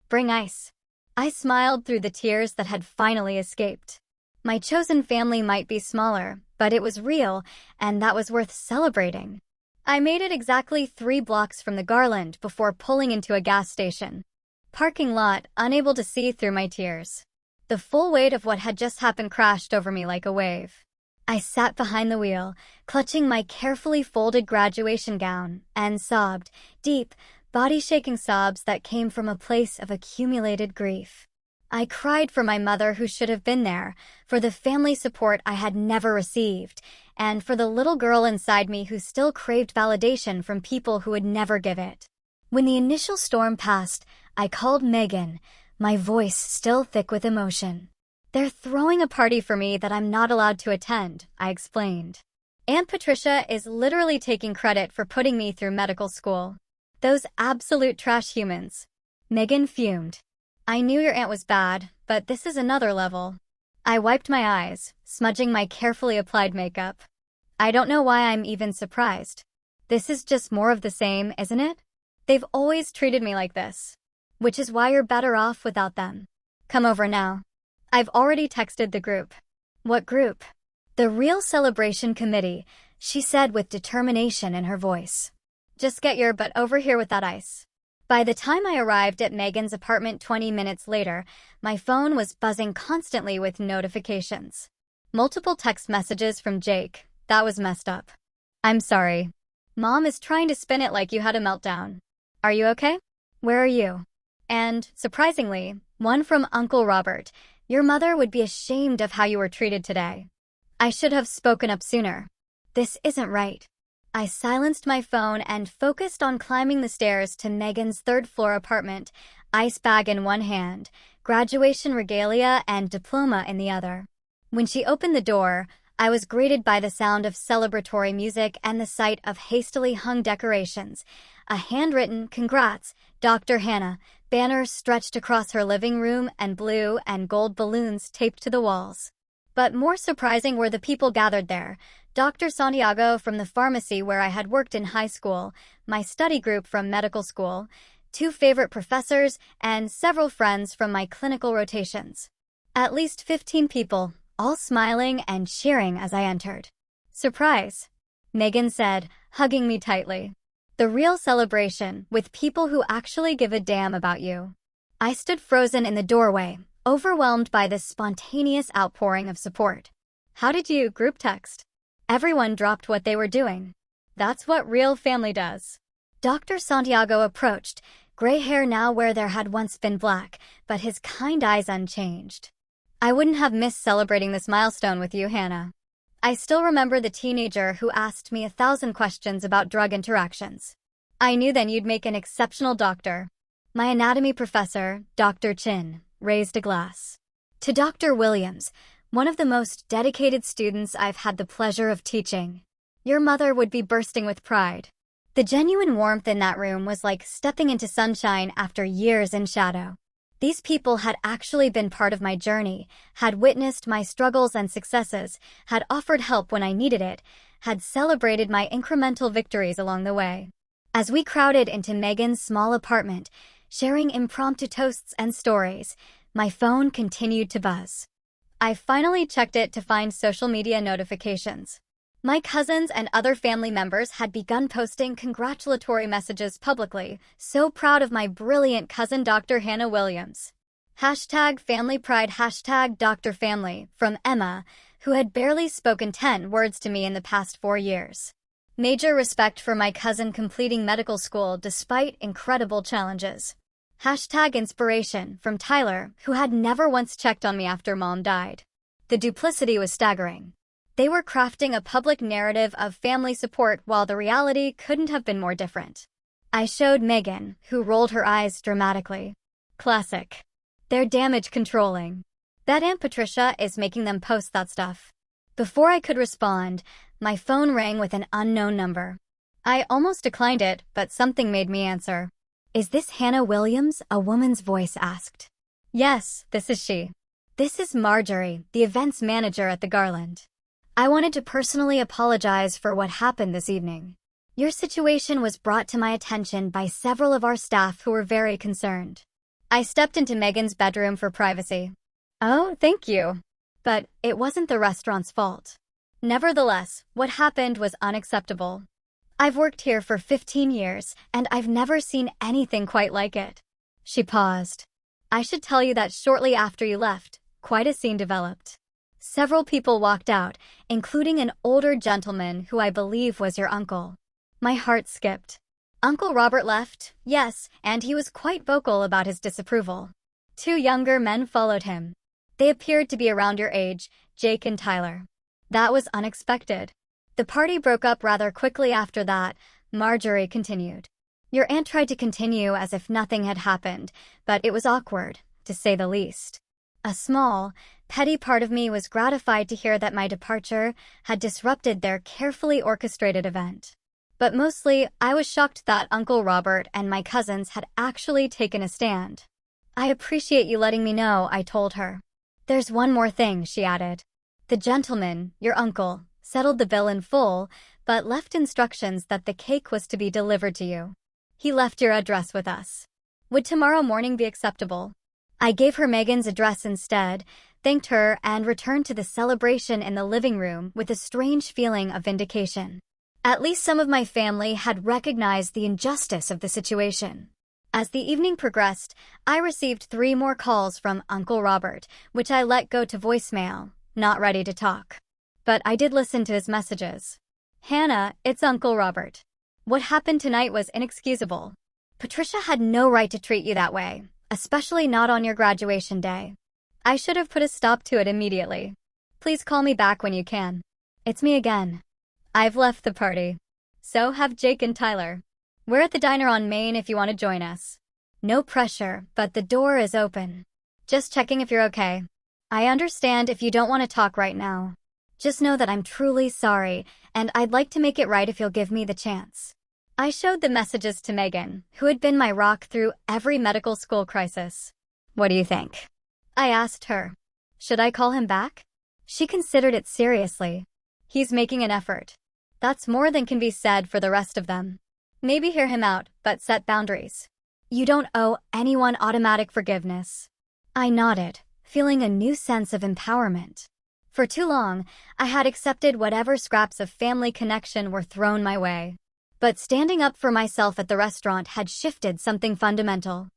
Bring ice." I smiled through the tears that had finally escaped. My chosen family might be smaller, but it was real, and that was worth celebrating. I made it exactly 3 blocks from the Garland before pulling into a gas station. Parking lot, unable to see through my tears. The full weight of what had just happened crashed over me like a wave. I sat behind the wheel, clutching my carefully folded graduation gown, and sobbed, deep, body-shaking sobs that came from a place of accumulated grief. I cried for my mother who should have been there, for the family support I had never received, and for the little girl inside me who still craved validation from people who would never give it. When the initial storm passed, I called Megan, my voice still thick with emotion. "They're throwing a party for me that I'm not allowed to attend," I explained. "Aunt Patricia is literally taking credit for putting me through medical school. Those absolute trash humans." Megan fumed. "I knew your aunt was bad, but this is another level." I wiped my eyes, smudging my carefully applied makeup. "I don't know why I'm even surprised. This is just more of the same, isn't it? They've always treated me like this. Which is why you're better off without them. Come over now." I've already texted the group. "What group?" "The Real Celebration Committee," she said with determination in her voice. "Just get your butt over here with that ice." By the time I arrived at Megan's apartment 20 minutes later, my phone was buzzing constantly with notifications. Multiple text messages from Jake. That was messed up. "I'm sorry. Mom is trying to spin it like you had a meltdown. Are you okay? Where are you?" And, surprisingly, one from Uncle Robert. "Your mother would be ashamed of how you were treated today. I should have spoken up sooner. This isn't right." I silenced my phone and focused on climbing the stairs to Megan's third-floor apartment, ice bag in one hand, graduation regalia and diploma in the other. When she opened the door, I was greeted by the sound of celebratory music and the sight of hastily hung decorations. A handwritten "Congrats, Dr. Hannah" banner stretched across her living room and blue and gold balloons taped to the walls. But more surprising were the people gathered there. Dr. Santiago from the pharmacy where I had worked in high school, my study group from medical school, 2 favorite professors, and several friends from my clinical rotations. At least 15 people, all smiling and cheering as I entered. "Surprise," Megan said, hugging me tightly. "The real celebration, with people who actually give a damn about you." I stood frozen in the doorway, overwhelmed by this spontaneous outpouring of support. "How did you group text?" Everyone dropped what they were doing. That's what real family does. Dr. Santiago approached, gray hair now where there had once been black, but his kind eyes unchanged. "I wouldn't have missed celebrating this milestone with you, Hannah." I still remember the teenager who asked me 1,000 questions about drug interactions. "I knew then you'd make an exceptional doctor." My anatomy professor, Dr. Chin, raised a glass. "To Dr. Williams, one of the most dedicated students I've had the pleasure of teaching. Your mother would be bursting with pride." The genuine warmth in that room was like stepping into sunshine after years in shadow. These people had actually been part of my journey, had witnessed my struggles and successes, had offered help when I needed it, had celebrated my incremental victories along the way. As we crowded into Megan's small apartment, sharing impromptu toasts and stories, my phone continued to buzz. I finally checked it to find social media notifications. My cousins and other family members had begun posting congratulatory messages publicly, so proud of my brilliant cousin Dr. Hannah Williams. #FamilyPride #DrFamily from Emma, who had barely spoken 10 words to me in the past 4 years. Major respect for my cousin completing medical school despite incredible challenges. #Inspiration from Tyler, who had never once checked on me after mom died. The duplicity was staggering. They were crafting a public narrative of family support while the reality couldn't have been more different. I showed Megan, who rolled her eyes dramatically. Classic. They're damage controlling. Bet Aunt Patricia is making them post that stuff. Before I could respond, my phone rang with an unknown number. I almost declined it, but something made me answer. "Is this Hannah Williams?" a woman's voice asked. "Yes, this is she. This is Marjorie, the events manager at the Garland. I wanted to personally apologize for what happened this evening. Your situation was brought to my attention by several of our staff who were very concerned." I stepped into Megan's bedroom for privacy. "Oh, thank you." But it wasn't the restaurant's fault. Nevertheless, what happened was unacceptable. I've worked here for 15 years, and I've never seen anything quite like it. She paused. "I should tell you that shortly after you left, quite a scene developed. Several people walked out, including an older gentleman who I believe was your uncle." My heart skipped. Uncle Robert left, yes, and he was quite vocal about his disapproval. 2 younger men followed him. They appeared to be around your age, Jake and Tyler. That was unexpected. The party broke up rather quickly after that, Marjorie continued. Your aunt tried to continue as if nothing had happened, but it was awkward, to say the least. A small, petty part of me was gratified to hear that my departure had disrupted their carefully orchestrated event. But mostly, I was shocked that Uncle Robert and my cousins had actually taken a stand. "I appreciate you letting me know," I told her. "There's one more thing," she added. "The gentleman, your uncle, settled the bill in full, but left instructions that the cake was to be delivered to you. He left your address with us. Would tomorrow morning be acceptable?" I gave her Megan's address instead, thanked her, and returned to the celebration in the living room with a strange feeling of vindication. At least some of my family had recognized the injustice of the situation. As the evening progressed, I received 3 more calls from Uncle Robert, which I let go to voicemail, not ready to talk. But I did listen to his messages. "Hannah, it's Uncle Robert. What happened tonight was inexcusable. Patricia had no right to treat you that way, especially not on your graduation day. I should have put a stop to it immediately. Please call me back when you can. It's me again. I've left the party. So have Jake and Tyler. We're at the diner on Main if you want to join us. No pressure, but the door is open. Just checking if you're okay. I understand if you don't want to talk right now. Just know that I'm truly sorry, and I'd like to make it right if you'll give me the chance." I showed the messages to Megan, who had been my rock through every medical school crisis. "What do you think?" I asked her. "Should I call him back?" She considered it seriously. "He's making an effort. That's more than can be said for the rest of them. Maybe hear him out, but set boundaries. You don't owe anyone automatic forgiveness." I nodded, feeling a new sense of empowerment. For too long, I had accepted whatever scraps of family connection were thrown my way. But standing up for myself at the restaurant had shifted something fundamental.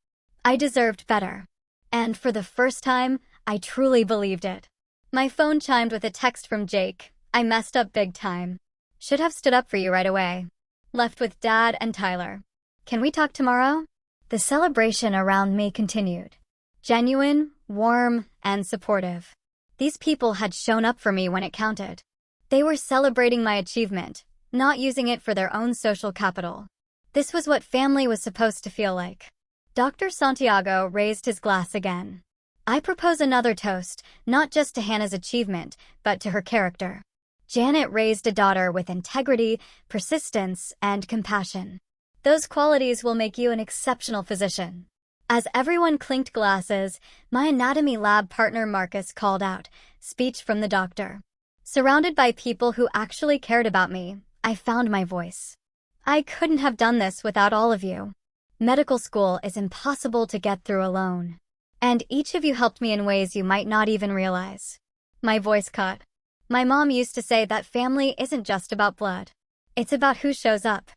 I deserved better. And for the first time, I truly believed it. My phone chimed with a text from Jake. I messed up big time. Should have stood up for you right away. Left with Dad and Tyler. Can we talk tomorrow? The celebration around me continued. Genuine, warm, and supportive. These people had shown up for me when it counted. They were celebrating my achievement, not using it for their own social capital. This was what family was supposed to feel like. Dr. Santiago raised his glass again. I propose another toast, not just to Hannah's achievement, but to her character. Janet raised a daughter with integrity, persistence, and compassion. Those qualities will make you an exceptional physician. As everyone clinked glasses, my anatomy lab partner Marcus called out, "Speech from the doctor." Surrounded by people who actually cared about me, I found my voice. "I couldn't have done this without all of you. Medical school is impossible to get through alone. And each of you helped me in ways you might not even realize." My voice cut. My mom used to say that family isn't just about blood. It's about who shows up.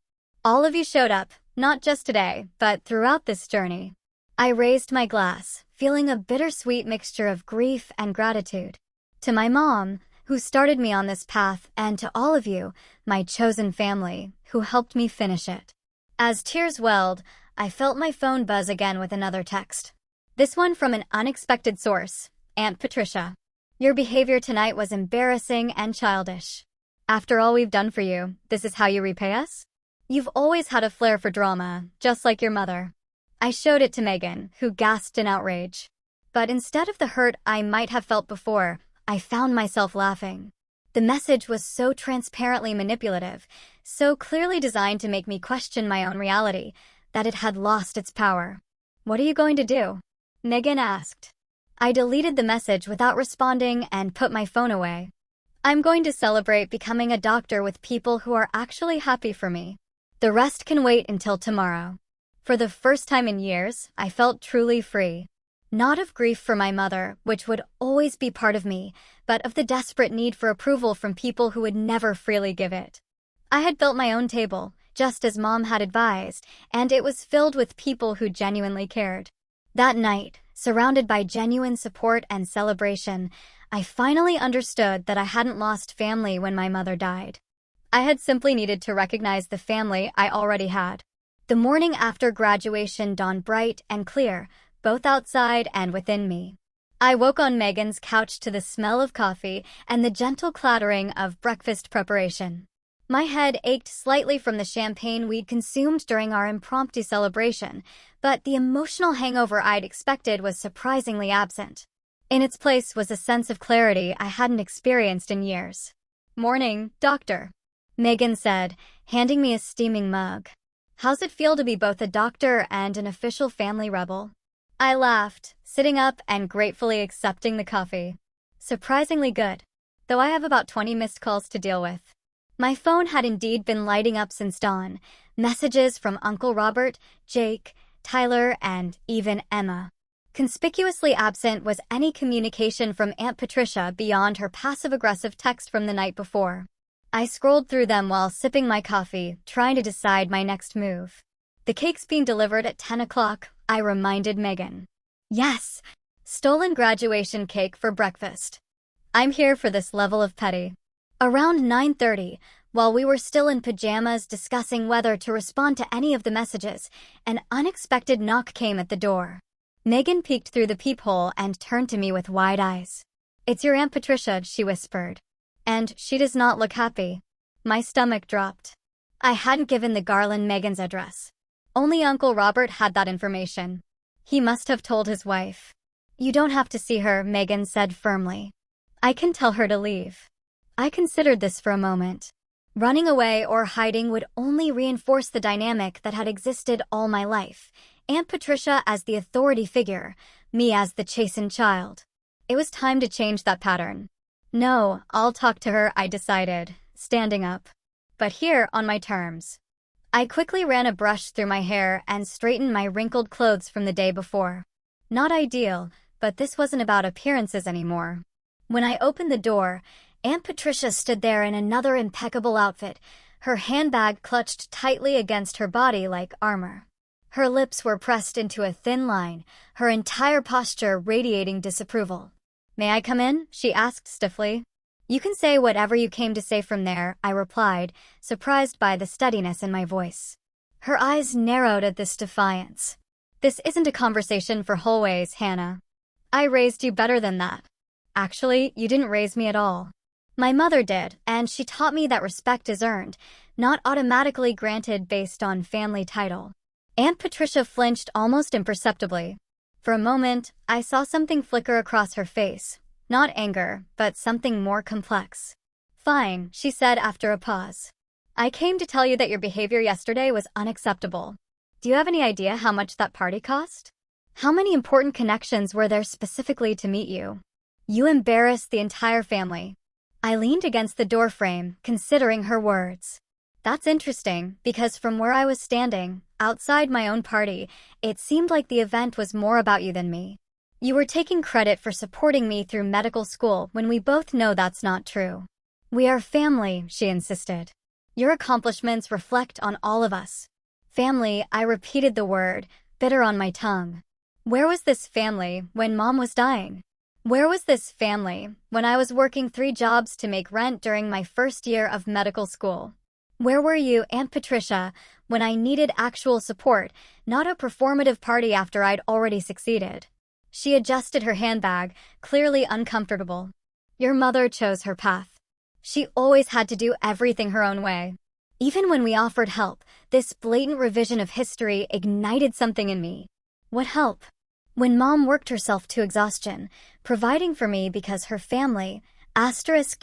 All of you showed up, not just today, but throughout this journey. I raised my glass, feeling a bittersweet mixture of grief and gratitude. To my mom, who started me on this path, and to all of you, my chosen family, who helped me finish it. As tears welled, I felt my phone buzz again with another text. This one from an unexpected source, Aunt Patricia. "Your behavior tonight was embarrassing and childish. After all we've done for you, this is how you repay us? You've always had a flair for drama, just like your mother." I showed it to Megan, who gasped in outrage. But instead of the hurt I might have felt before, I found myself laughing. The message was so transparently manipulative, so clearly designed to make me question my own reality, that it had lost its power. "What are you going to do?" Megan asked. I deleted the message without responding and put my phone away. "I'm going to celebrate becoming a doctor with people who are actually happy for me. The rest can wait until tomorrow." For the first time in years, I felt truly free. Not of grief for my mother, which would always be part of me, but of the desperate need for approval from people who would never freely give it. I had built my own table, just as Mom had advised, and it was filled with people who genuinely cared. That night, surrounded by genuine support and celebration, I finally understood that I hadn't lost family when my mother died. I had simply needed to recognize the family I already had. The morning after graduation dawned bright and clear, both outside and within me. I woke on Megan's couch to the smell of coffee and the gentle clattering of breakfast preparation. My head ached slightly from the champagne we'd consumed during our impromptu celebration, but the emotional hangover I'd expected was surprisingly absent. In its place was a sense of clarity I hadn't experienced in years. "Morning, doctor," Megan said, handing me a steaming mug. "How's it feel to be both a doctor and an official family rebel?" I laughed, sitting up and gratefully accepting the coffee. "Surprisingly good, though I have about 20 missed calls to deal with." My phone had indeed been lighting up since dawn, messages from Uncle Robert, Jake, Tyler, and even Emma. Conspicuously absent was any communication from Aunt Patricia beyond her passive-aggressive text from the night before. I scrolled through them while sipping my coffee, trying to decide my next move. "The cake's being delivered at 10 o'clock, I reminded Megan. "Yes! Stolen graduation cake for breakfast. I'm here for this level of petty." Around 9:30, while we were still in pajamas discussing whether to respond to any of the messages, an unexpected knock came at the door. Megan peeked through the peephole and turned to me with wide eyes. "It's your Aunt Patricia," she whispered. "And she does not look happy." My stomach dropped. I hadn't given the Garland Megan's address. Only Uncle Robert had that information. He must have told his wife. "You don't have to see her," Megan said firmly. "I can tell her to leave." I considered this for a moment. Running away or hiding would only reinforce the dynamic that had existed all my life. Aunt Patricia as the authority figure, me as the chastened child. It was time to change that pattern. "No, I'll talk to her," I decided, standing up. "But here, on my terms." I quickly ran a brush through my hair and straightened my wrinkled clothes from the day before. Not ideal, but this wasn't about appearances anymore. When I opened the door, Aunt Patricia stood there in another impeccable outfit, her handbag clutched tightly against her body like armor. Her lips were pressed into a thin line, her entire posture radiating disapproval. "May I come in?" she asked stiffly. "You can say whatever you came to say from there," I replied, surprised by the steadiness in my voice. Her eyes narrowed at this defiance. "This isn't a conversation for hallways, Hannah. I raised you better than that. Actually, you didn't raise me at all. My mother did, and she taught me that respect is earned, not automatically granted based on family title." Aunt Patricia flinched almost imperceptibly. For a moment, I saw something flicker across her face. Not anger, but something more complex. "Fine," she said after a pause. "I came to tell you that your behavior yesterday was unacceptable. Do you have any idea how much that party cost?" How many important connections were there specifically to meet you? You embarrassed the entire family. I leaned against the doorframe, considering her words. That's interesting, because from where I was standing, outside my own party, it seemed like the event was more about you than me. You were taking credit for supporting me through medical school when we both know that's not true. We are family, she insisted. Your accomplishments reflect on all of us. Family, I repeated the word, bitter on my tongue. Where was this family when Mom was dying? Where was this family when I was working 3 jobs to make rent during my first year of medical school? Where were you, Aunt Patricia, when I needed actual support, not a performative party after I'd already succeeded? She adjusted her handbag, clearly uncomfortable. Your mother chose her path. She always had to do everything her own way. Even when we offered help, this blatant revision of history ignited something in me. What help? When Mom worked herself to exhaustion, providing for me because her family,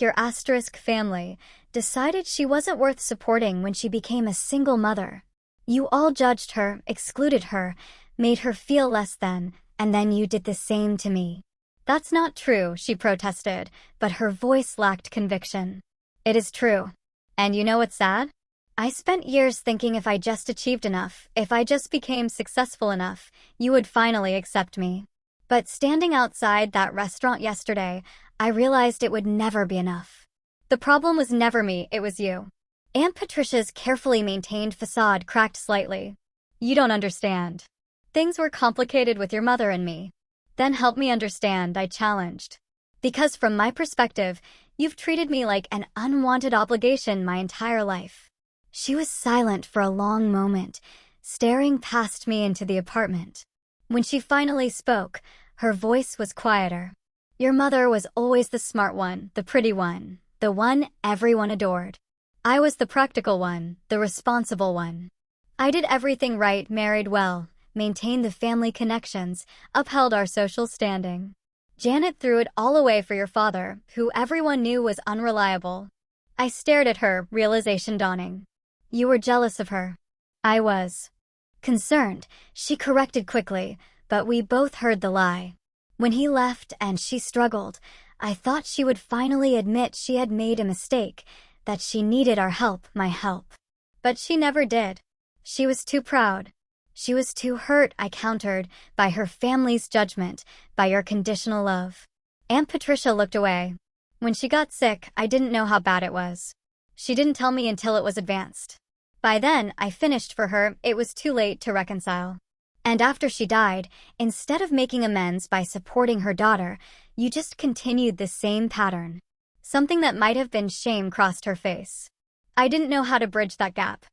your family, decided she wasn't worth supporting when she became a single mother. You all judged her, excluded her, made her feel less than, and then you did the same to me. That's not true, she protested, but her voice lacked conviction. It is true. And you know what's sad? I spent years thinking if I just achieved enough, if I just became successful enough, you would finally accept me. But standing outside that restaurant yesterday, I realized it would never be enough. The problem was never me, it was you. Aunt Patricia's carefully maintained facade cracked slightly. You don't understand. Things were complicated with your mother and me. Then help me understand, I challenged. Because from my perspective, you've treated me like an unwanted obligation my entire life. She was silent for a long moment, staring past me into the apartment. When she finally spoke, her voice was quieter. Your mother was always the smart one, the pretty one, the one everyone adored. I was the practical one, the responsible one. I did everything right, married well, maintained the family connections, upheld our social standing. Janet threw it all away for your father, who everyone knew was unreliable. I stared at her, realization dawning. You were jealous of her. I was. Concerned, she corrected quickly, but we both heard the lie. When he left and she struggled, I thought she would finally admit she had made a mistake, that she needed our help, my help. But she never did. She was too proud. She was too hurt, I countered, by her family's judgment, by your conditional love. Aunt Patricia looked away. When she got sick, I didn't know how bad it was. She didn't tell me until it was advanced. By then, I finished for her, it was too late to reconcile. And after she died, instead of making amends by supporting her daughter, you just continued the same pattern. Something that might have been shame crossed her face. I didn't know how to bridge that gap.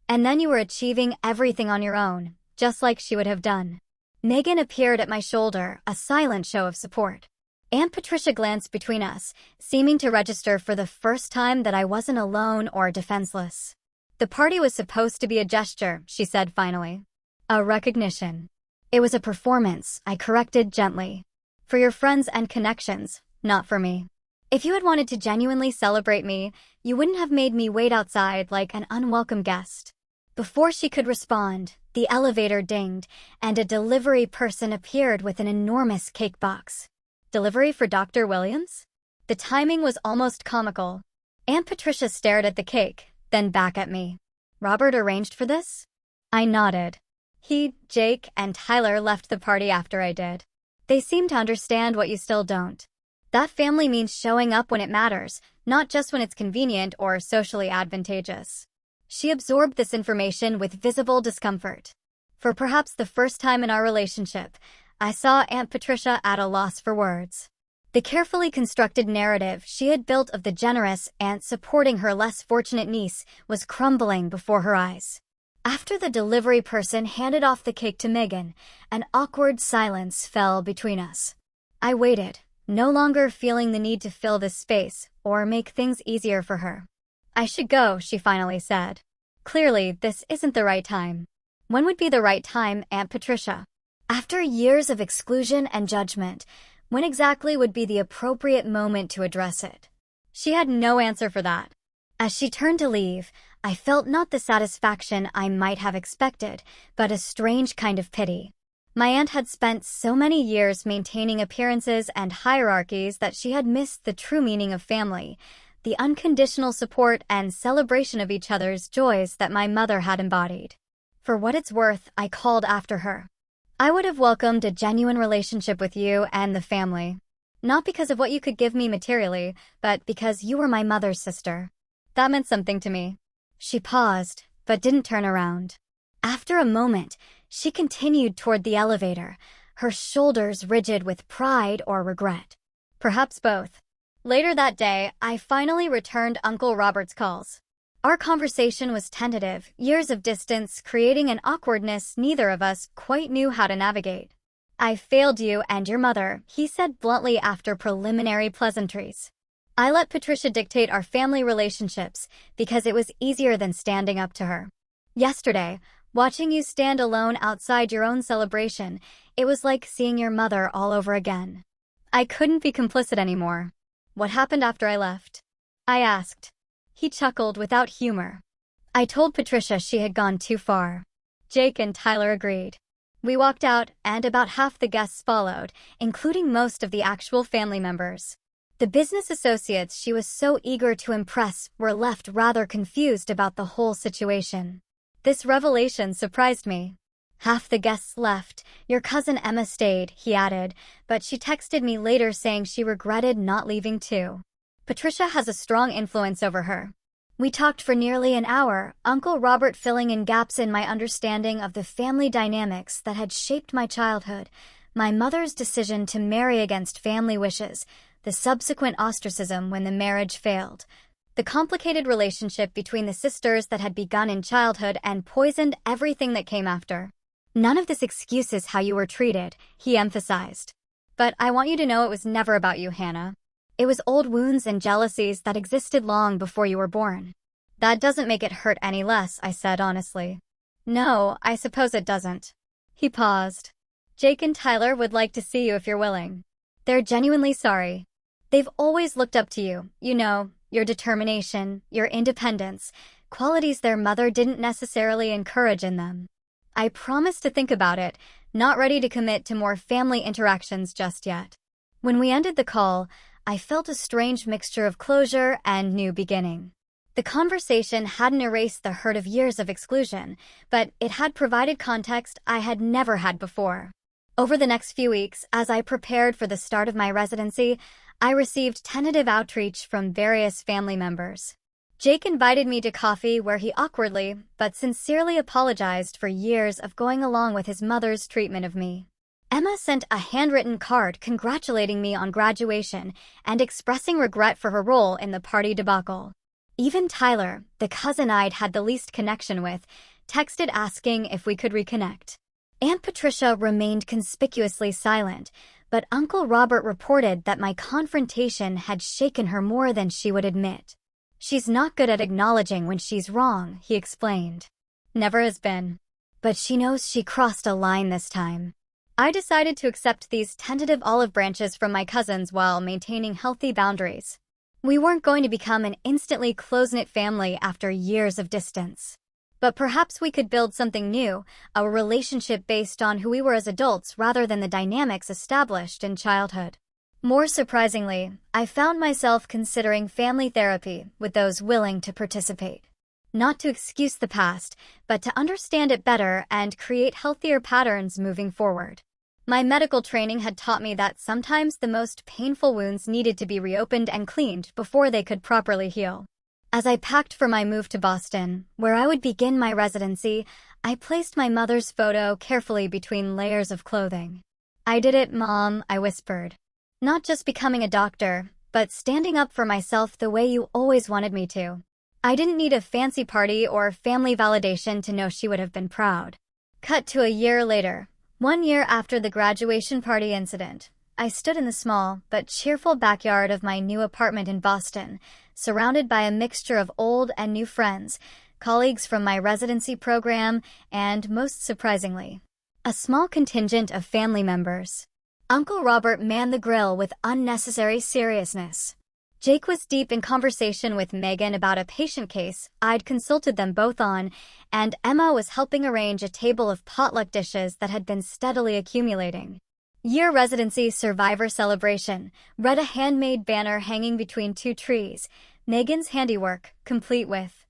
And then you were achieving everything on your own, just like she would have done. Megan appeared at my shoulder, a silent show of support. Aunt Patricia glanced between us, seeming to register for the first time that I wasn't alone or defenseless. The party was supposed to be a gesture, she said finally. A recognition. It was a performance, I corrected gently. For your friends and connections, not for me. If you had wanted to genuinely celebrate me, you wouldn't have made me wait outside like an unwelcome guest. Before she could respond, the elevator dinged, and a delivery person appeared with an enormous cake box. Delivery for Dr. Williams? The timing was almost comical. Aunt Patricia stared at the cake, then back at me. Robert arranged for this? I nodded. He, Jake, and Tyler left the party after I did. They seem to understand what you still don't. That family means showing up when it matters, not just when it's convenient or socially advantageous. She absorbed this information with visible discomfort. For perhaps the first time in our relationship, I saw Aunt Patricia at a loss for words. The carefully constructed narrative she had built of the generous aunt supporting her less fortunate niece was crumbling before her eyes. After the delivery person handed off the cake to Megan, an awkward silence fell between us. I waited, no longer feeling the need to fill this space or make things easier for her. I should go, she finally said. Clearly, this isn't the right time. When would be the right time, Aunt Patricia? After years of exclusion and judgment, when exactly would be the appropriate moment to address it? She had no answer for that. As she turned to leave, I felt not the satisfaction I might have expected, but a strange kind of pity. My aunt had spent so many years maintaining appearances and hierarchies that she had missed the true meaning of family, the unconditional support and celebration of each other's joys that my mother had embodied. For what it's worth, I called after her. I would have welcomed a genuine relationship with you and the family. Not because of what you could give me materially, but because you were my mother's sister. That meant something to me. She paused, but didn't turn around. After a moment, she continued toward the elevator, her shoulders rigid with pride or regret. Perhaps both. Later that day, I finally returned Uncle Robert's calls. Our conversation was tentative, years of distance creating an awkwardness neither of us quite knew how to navigate. "I failed you and your mother," he said bluntly after preliminary pleasantries. I let Patricia dictate our family relationships because it was easier than standing up to her. Yesterday, watching you stand alone outside your own celebration, it was like seeing your mother all over again. I couldn't be complicit anymore. "What happened after I left?" I asked. He chuckled without humor. "I told Patricia she had gone too far." Jake and Tyler agreed. We walked out, and about half the guests followed, including most of the actual family members. The business associates she was so eager to impress were left rather confused about the whole situation. This revelation surprised me. "Half the guests left. Your cousin Emma stayed," he added, but she texted me later saying she regretted not leaving too. Patricia has a strong influence over her. We talked for nearly an hour, Uncle Robert filling in gaps in my understanding of the family dynamics that had shaped my childhood, my mother's decision to marry against family wishes, the subsequent ostracism when the marriage failed, the complicated relationship between the sisters that had begun in childhood and poisoned everything that came after. "None of this excuses how you were treated," he emphasized. "But I want you to know it was never about you, Hannah. It was old wounds and jealousies that existed long before you were born." "That doesn't make it hurt any less," I said honestly. "No, I suppose it doesn't." He paused. "Jake and Tyler would like to see you if you're willing. They're genuinely sorry. They've always looked up to you, you know, your determination, your independence, qualities their mother didn't necessarily encourage in them." I promised to think about it, not ready to commit to more family interactions just yet. When we ended the call, I felt a strange mixture of closure and new beginning. The conversation hadn't erased the hurt of years of exclusion, but it had provided context I had never had before. Over the next few weeks, as I prepared for the start of my residency, I received tentative outreach from various family members. Jake invited me to coffee where he awkwardly, but sincerely apologized for years of going along with his mother's treatment of me. Emma sent a handwritten card congratulating me on graduation and expressing regret for her role in the party debacle. Even Tyler, the cousin I'd had the least connection with, texted asking if we could reconnect. Aunt Patricia remained conspicuously silent, but Uncle Robert reported that my confrontation had shaken her more than she would admit. "She's not good at acknowledging when she's wrong," he explained. "Never has been. But she knows she crossed a line this time." I decided to accept these tentative olive branches from my cousins while maintaining healthy boundaries. We weren't going to become an instantly close-knit family after years of distance. But perhaps we could build something new, a relationship based on who we were as adults rather than the dynamics established in childhood. More surprisingly, I found myself considering family therapy with those willing to participate. Not to excuse the past, but to understand it better and create healthier patterns moving forward. My medical training had taught me that sometimes the most painful wounds needed to be reopened and cleaned before they could properly heal. As I packed for my move to Boston, where I would begin my residency, I placed my mother's photo carefully between layers of clothing. "I did it, Mom," I whispered. "Not just becoming a doctor, but standing up for myself the way you always wanted me to." I didn't need a fancy party or family validation to know she would have been proud. Cut to a year later, 1 year after the graduation party incident, I stood in the small but cheerful backyard of my new apartment in Boston, surrounded by a mixture of old and new friends, colleagues from my residency program, and, most surprisingly, a small contingent of family members. Uncle Robert manned the grill with unnecessary seriousness. Jake was deep in conversation with Megan about a patient case I'd consulted them both on, and Emma was helping arrange a table of potluck dishes that had been steadily accumulating. Year Residency Survivor Celebration read a handmade banner hanging between two trees, Megan's handiwork, complete with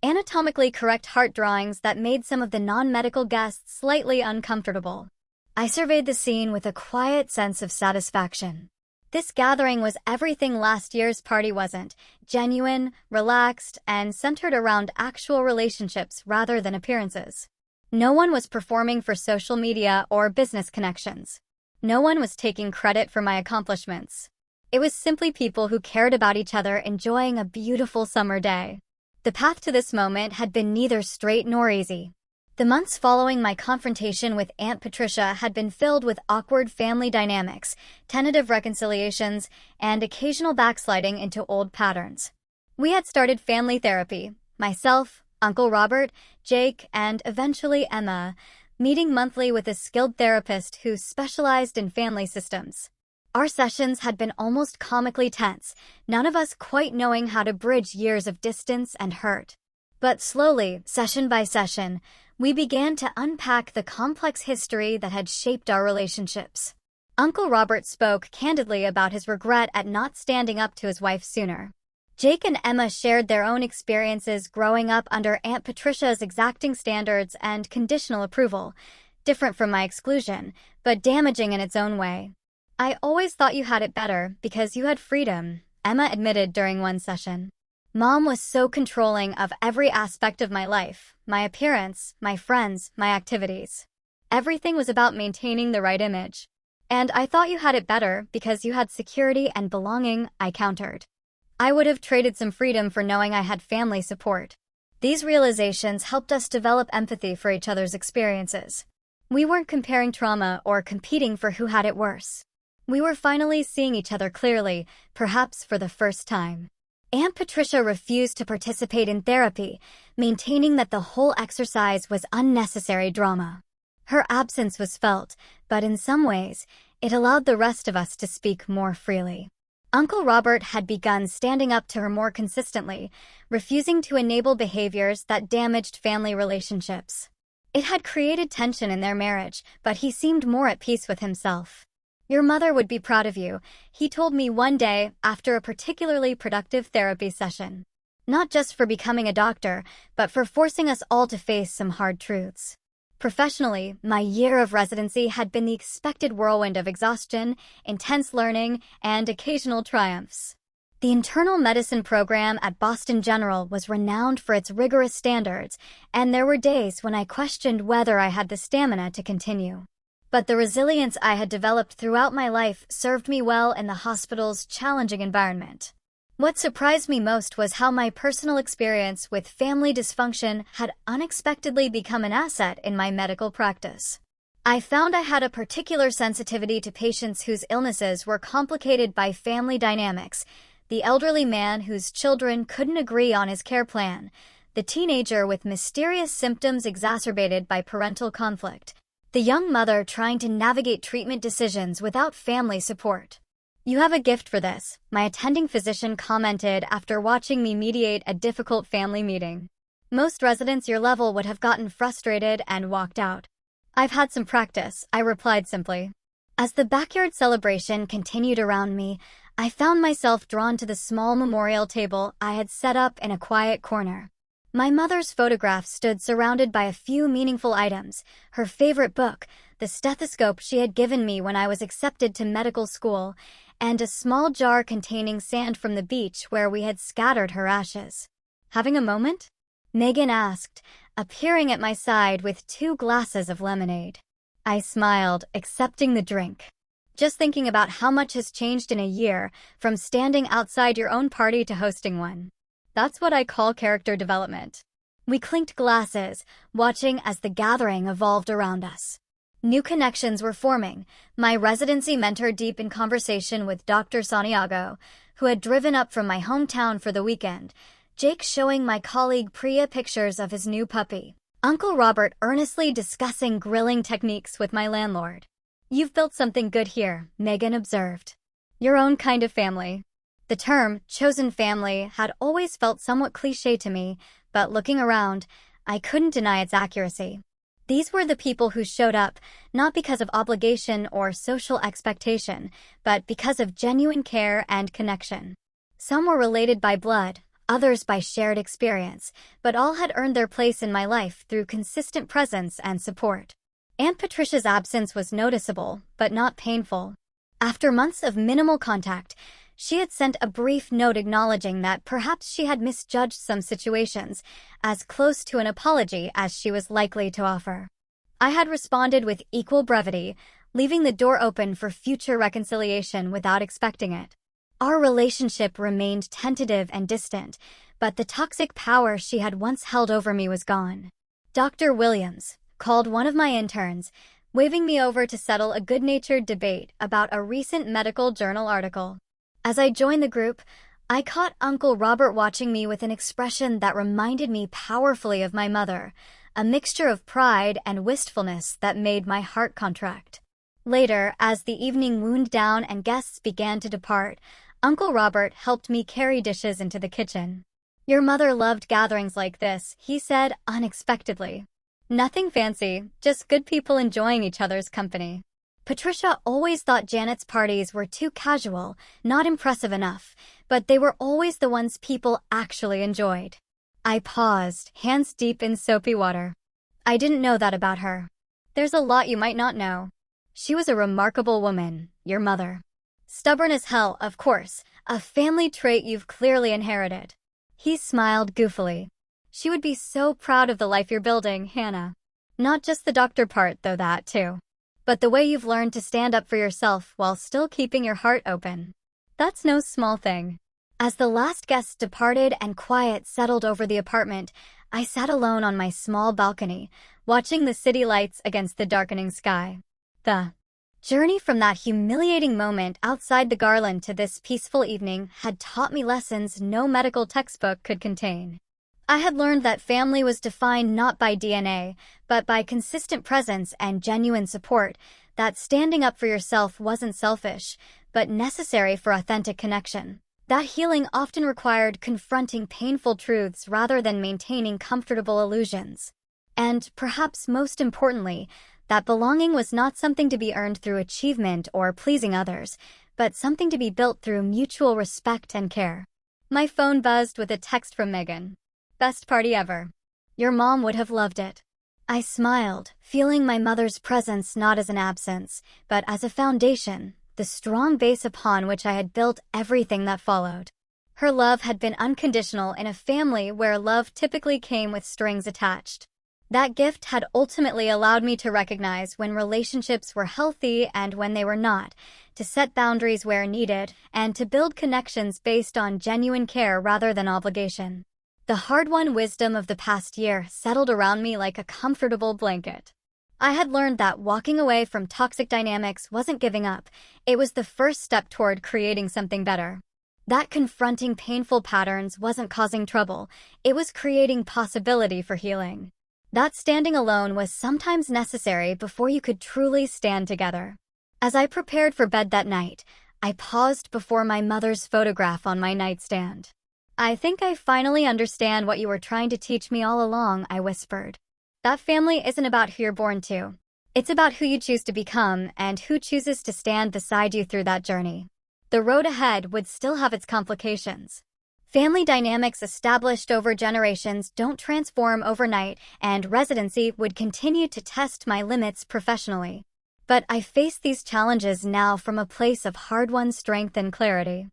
anatomically correct heart drawings that made some of the non-medical guests slightly uncomfortable. I surveyed the scene with a quiet sense of satisfaction. This gathering was everything last year's party wasn't: genuine, relaxed, and centered around actual relationships rather than appearances. No one was performing for social media or business connections. No one was taking credit for my accomplishments. It was simply people who cared about each other enjoying a beautiful summer day. The path to this moment had been neither straight nor easy. The months following my confrontation with Aunt Patricia had been filled with awkward family dynamics, tentative reconciliations, and occasional backsliding into old patterns. We had started family therapy, myself, Uncle Robert, Jake, and eventually Emma, meeting monthly with a skilled therapist who specialized in family systems. Our sessions had been almost comically tense, none of us quite knowing how to bridge years of distance and hurt. But slowly, session by session, we began to unpack the complex history that had shaped our relationships. Uncle Robert spoke candidly about his regret at not standing up to his wife sooner. Jake and Emma shared their own experiences growing up under Aunt Patricia's exacting standards and conditional approval, different from my exclusion, but damaging in its own way. "I always thought you had it better because you had freedom," Emma admitted during one session. "Mom was so controlling of every aspect of my life, my appearance, my friends, my activities. Everything was about maintaining the right image. And I thought you had it better because you had security and belonging," I countered. I would have traded some freedom for knowing I had family support. These realizations helped us develop empathy for each other's experiences. We weren't comparing trauma or competing for who had it worse. We were finally seeing each other clearly, perhaps for the first time. Aunt Patricia refused to participate in therapy, maintaining that the whole exercise was unnecessary drama. Her absence was felt, but in some ways, it allowed the rest of us to speak more freely. Uncle Robert had begun standing up to her more consistently, refusing to enable behaviors that damaged family relationships. It had created tension in their marriage, but he seemed more at peace with himself. "Your mother would be proud of you," he told me one day after a particularly productive therapy session. "Not just for becoming a doctor, but for forcing us all to face some hard truths." Professionally, my year of residency had been the expected whirlwind of exhaustion, intense learning, and occasional triumphs. The internal medicine program at Boston General was renowned for its rigorous standards, and there were days when I questioned whether I had the stamina to continue. But the resilience I had developed throughout my life served me well in the hospital's challenging environment. What surprised me most was how my personal experience with family dysfunction had unexpectedly become an asset in my medical practice. I found I had a particular sensitivity to patients whose illnesses were complicated by family dynamics: the elderly man whose children couldn't agree on his care plan, the teenager with mysterious symptoms exacerbated by parental conflict, the young mother trying to navigate treatment decisions without family support. "You have a gift for this," my attending physician commented after watching me mediate a difficult family meeting. "Most residents your level would have gotten frustrated and walked out." "I've had some practice," I replied simply. As the backyard celebration continued around me, I found myself drawn to the small memorial table I had set up in a quiet corner. My mother's photograph stood surrounded by a few meaningful items: her favorite book, the stethoscope she had given me when I was accepted to medical school, and a small jar containing sand from the beach where we had scattered her ashes. "Having a moment?" Megan asked, appearing at my side with 2 glasses of lemonade. I smiled, accepting the drink. "Just thinking about how much has changed in a year, from standing outside your own party to hosting one. That's what I call character development." We clinked glasses, watching as the gathering evolved around us. New connections were forming, my residency mentor deep in conversation with Dr. Santiago, who had driven up from my hometown for the weekend, Jake showing my colleague Priya pictures of his new puppy, Uncle Robert earnestly discussing grilling techniques with my landlord. "You've built something good here," Megan observed. "Your own kind of family." The term chosen family had always felt somewhat cliché to me, but looking around, I couldn't deny its accuracy. These were the people who showed up, not because of obligation or social expectation, but because of genuine care and connection. Some were related by blood, others by shared experience, but all had earned their place in my life through consistent presence and support. Aunt Patricia's absence was noticeable, but not painful. After months of minimal contact, she had sent a brief note acknowledging that perhaps she had misjudged some situations, as close to an apology as she was likely to offer. I had responded with equal brevity, leaving the door open for future reconciliation without expecting it. Our relationship remained tentative and distant, but the toxic power she had once held over me was gone. Dr. Williams called one of my interns, waving me over to settle a good-natured debate about a recent medical journal article. As I joined the group, I caught Uncle Robert watching me with an expression that reminded me powerfully of my mother, a mixture of pride and wistfulness that made my heart contract. Later, as the evening wound down and guests began to depart, Uncle Robert helped me carry dishes into the kitchen. "Your mother loved gatherings like this," he said unexpectedly. "Nothing fancy, just good people enjoying each other's company." Patricia always thought Janet's parties were too casual, not impressive enough, but they were always the ones people actually enjoyed. I paused, hands deep in soapy water. I didn't know that about her. There's a lot you might not know. She was a remarkable woman, your mother. Stubborn as hell, of course, a family trait you've clearly inherited. He smiled goofily. She would be so proud of the life you're building, Hannah. Not just the doctor part, though that too. But the way you've learned to stand up for yourself while still keeping your heart open. That's no small thing. As the last guests departed and quiet settled over the apartment, I sat alone on my small balcony, watching the city lights against the darkening sky. The journey from that humiliating moment outside the Garland to this peaceful evening had taught me lessons no medical textbook could contain. I had learned that family was defined not by DNA, but by consistent presence and genuine support, that standing up for yourself wasn't selfish, but necessary for authentic connection. That healing often required confronting painful truths rather than maintaining comfortable illusions. And, perhaps most importantly, that belonging was not something to be earned through achievement or pleasing others, but something to be built through mutual respect and care. My phone buzzed with a text from Megan. "Best party ever. Your mom would have loved it." I smiled, feeling my mother's presence not as an absence, but as a foundation, the strong base upon which I had built everything that followed. Her love had been unconditional in a family where love typically came with strings attached. That gift had ultimately allowed me to recognize when relationships were healthy and when they were not, to set boundaries where needed, and to build connections based on genuine care rather than obligation. The hard-won wisdom of the past year settled around me like a comfortable blanket. I had learned that walking away from toxic dynamics wasn't giving up, it was the first step toward creating something better. That confronting painful patterns wasn't causing trouble, it was creating possibility for healing. That standing alone was sometimes necessary before you could truly stand together. As I prepared for bed that night, I paused before my mother's photograph on my nightstand. "I think I finally understand what you were trying to teach me all along," I whispered. "That family isn't about who you're born to. It's about who you choose to become and who chooses to stand beside you through that journey." The road ahead would still have its complications. Family dynamics established over generations don't transform overnight, and residency would continue to test my limits professionally. But I face these challenges now from a place of hard-won strength and clarity.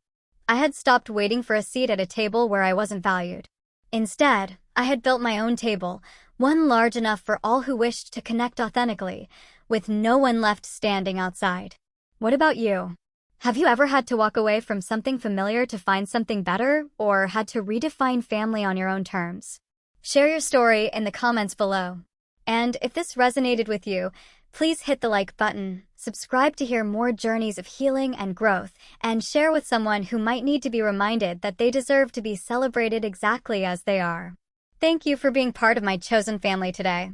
I had stopped waiting for a seat at a table where I wasn't valued. Instead, I had built my own table, one large enough for all who wished to connect authentically, with no one left standing outside. What about you? Have you ever had to walk away from something familiar to find something better, or had to redefine family on your own terms? Share your story in the comments below. And if this resonated with you, please hit the like button, subscribe to hear more journeys of healing and growth, and share with someone who might need to be reminded that they deserve to be celebrated exactly as they are. Thank you for being part of my chosen family today.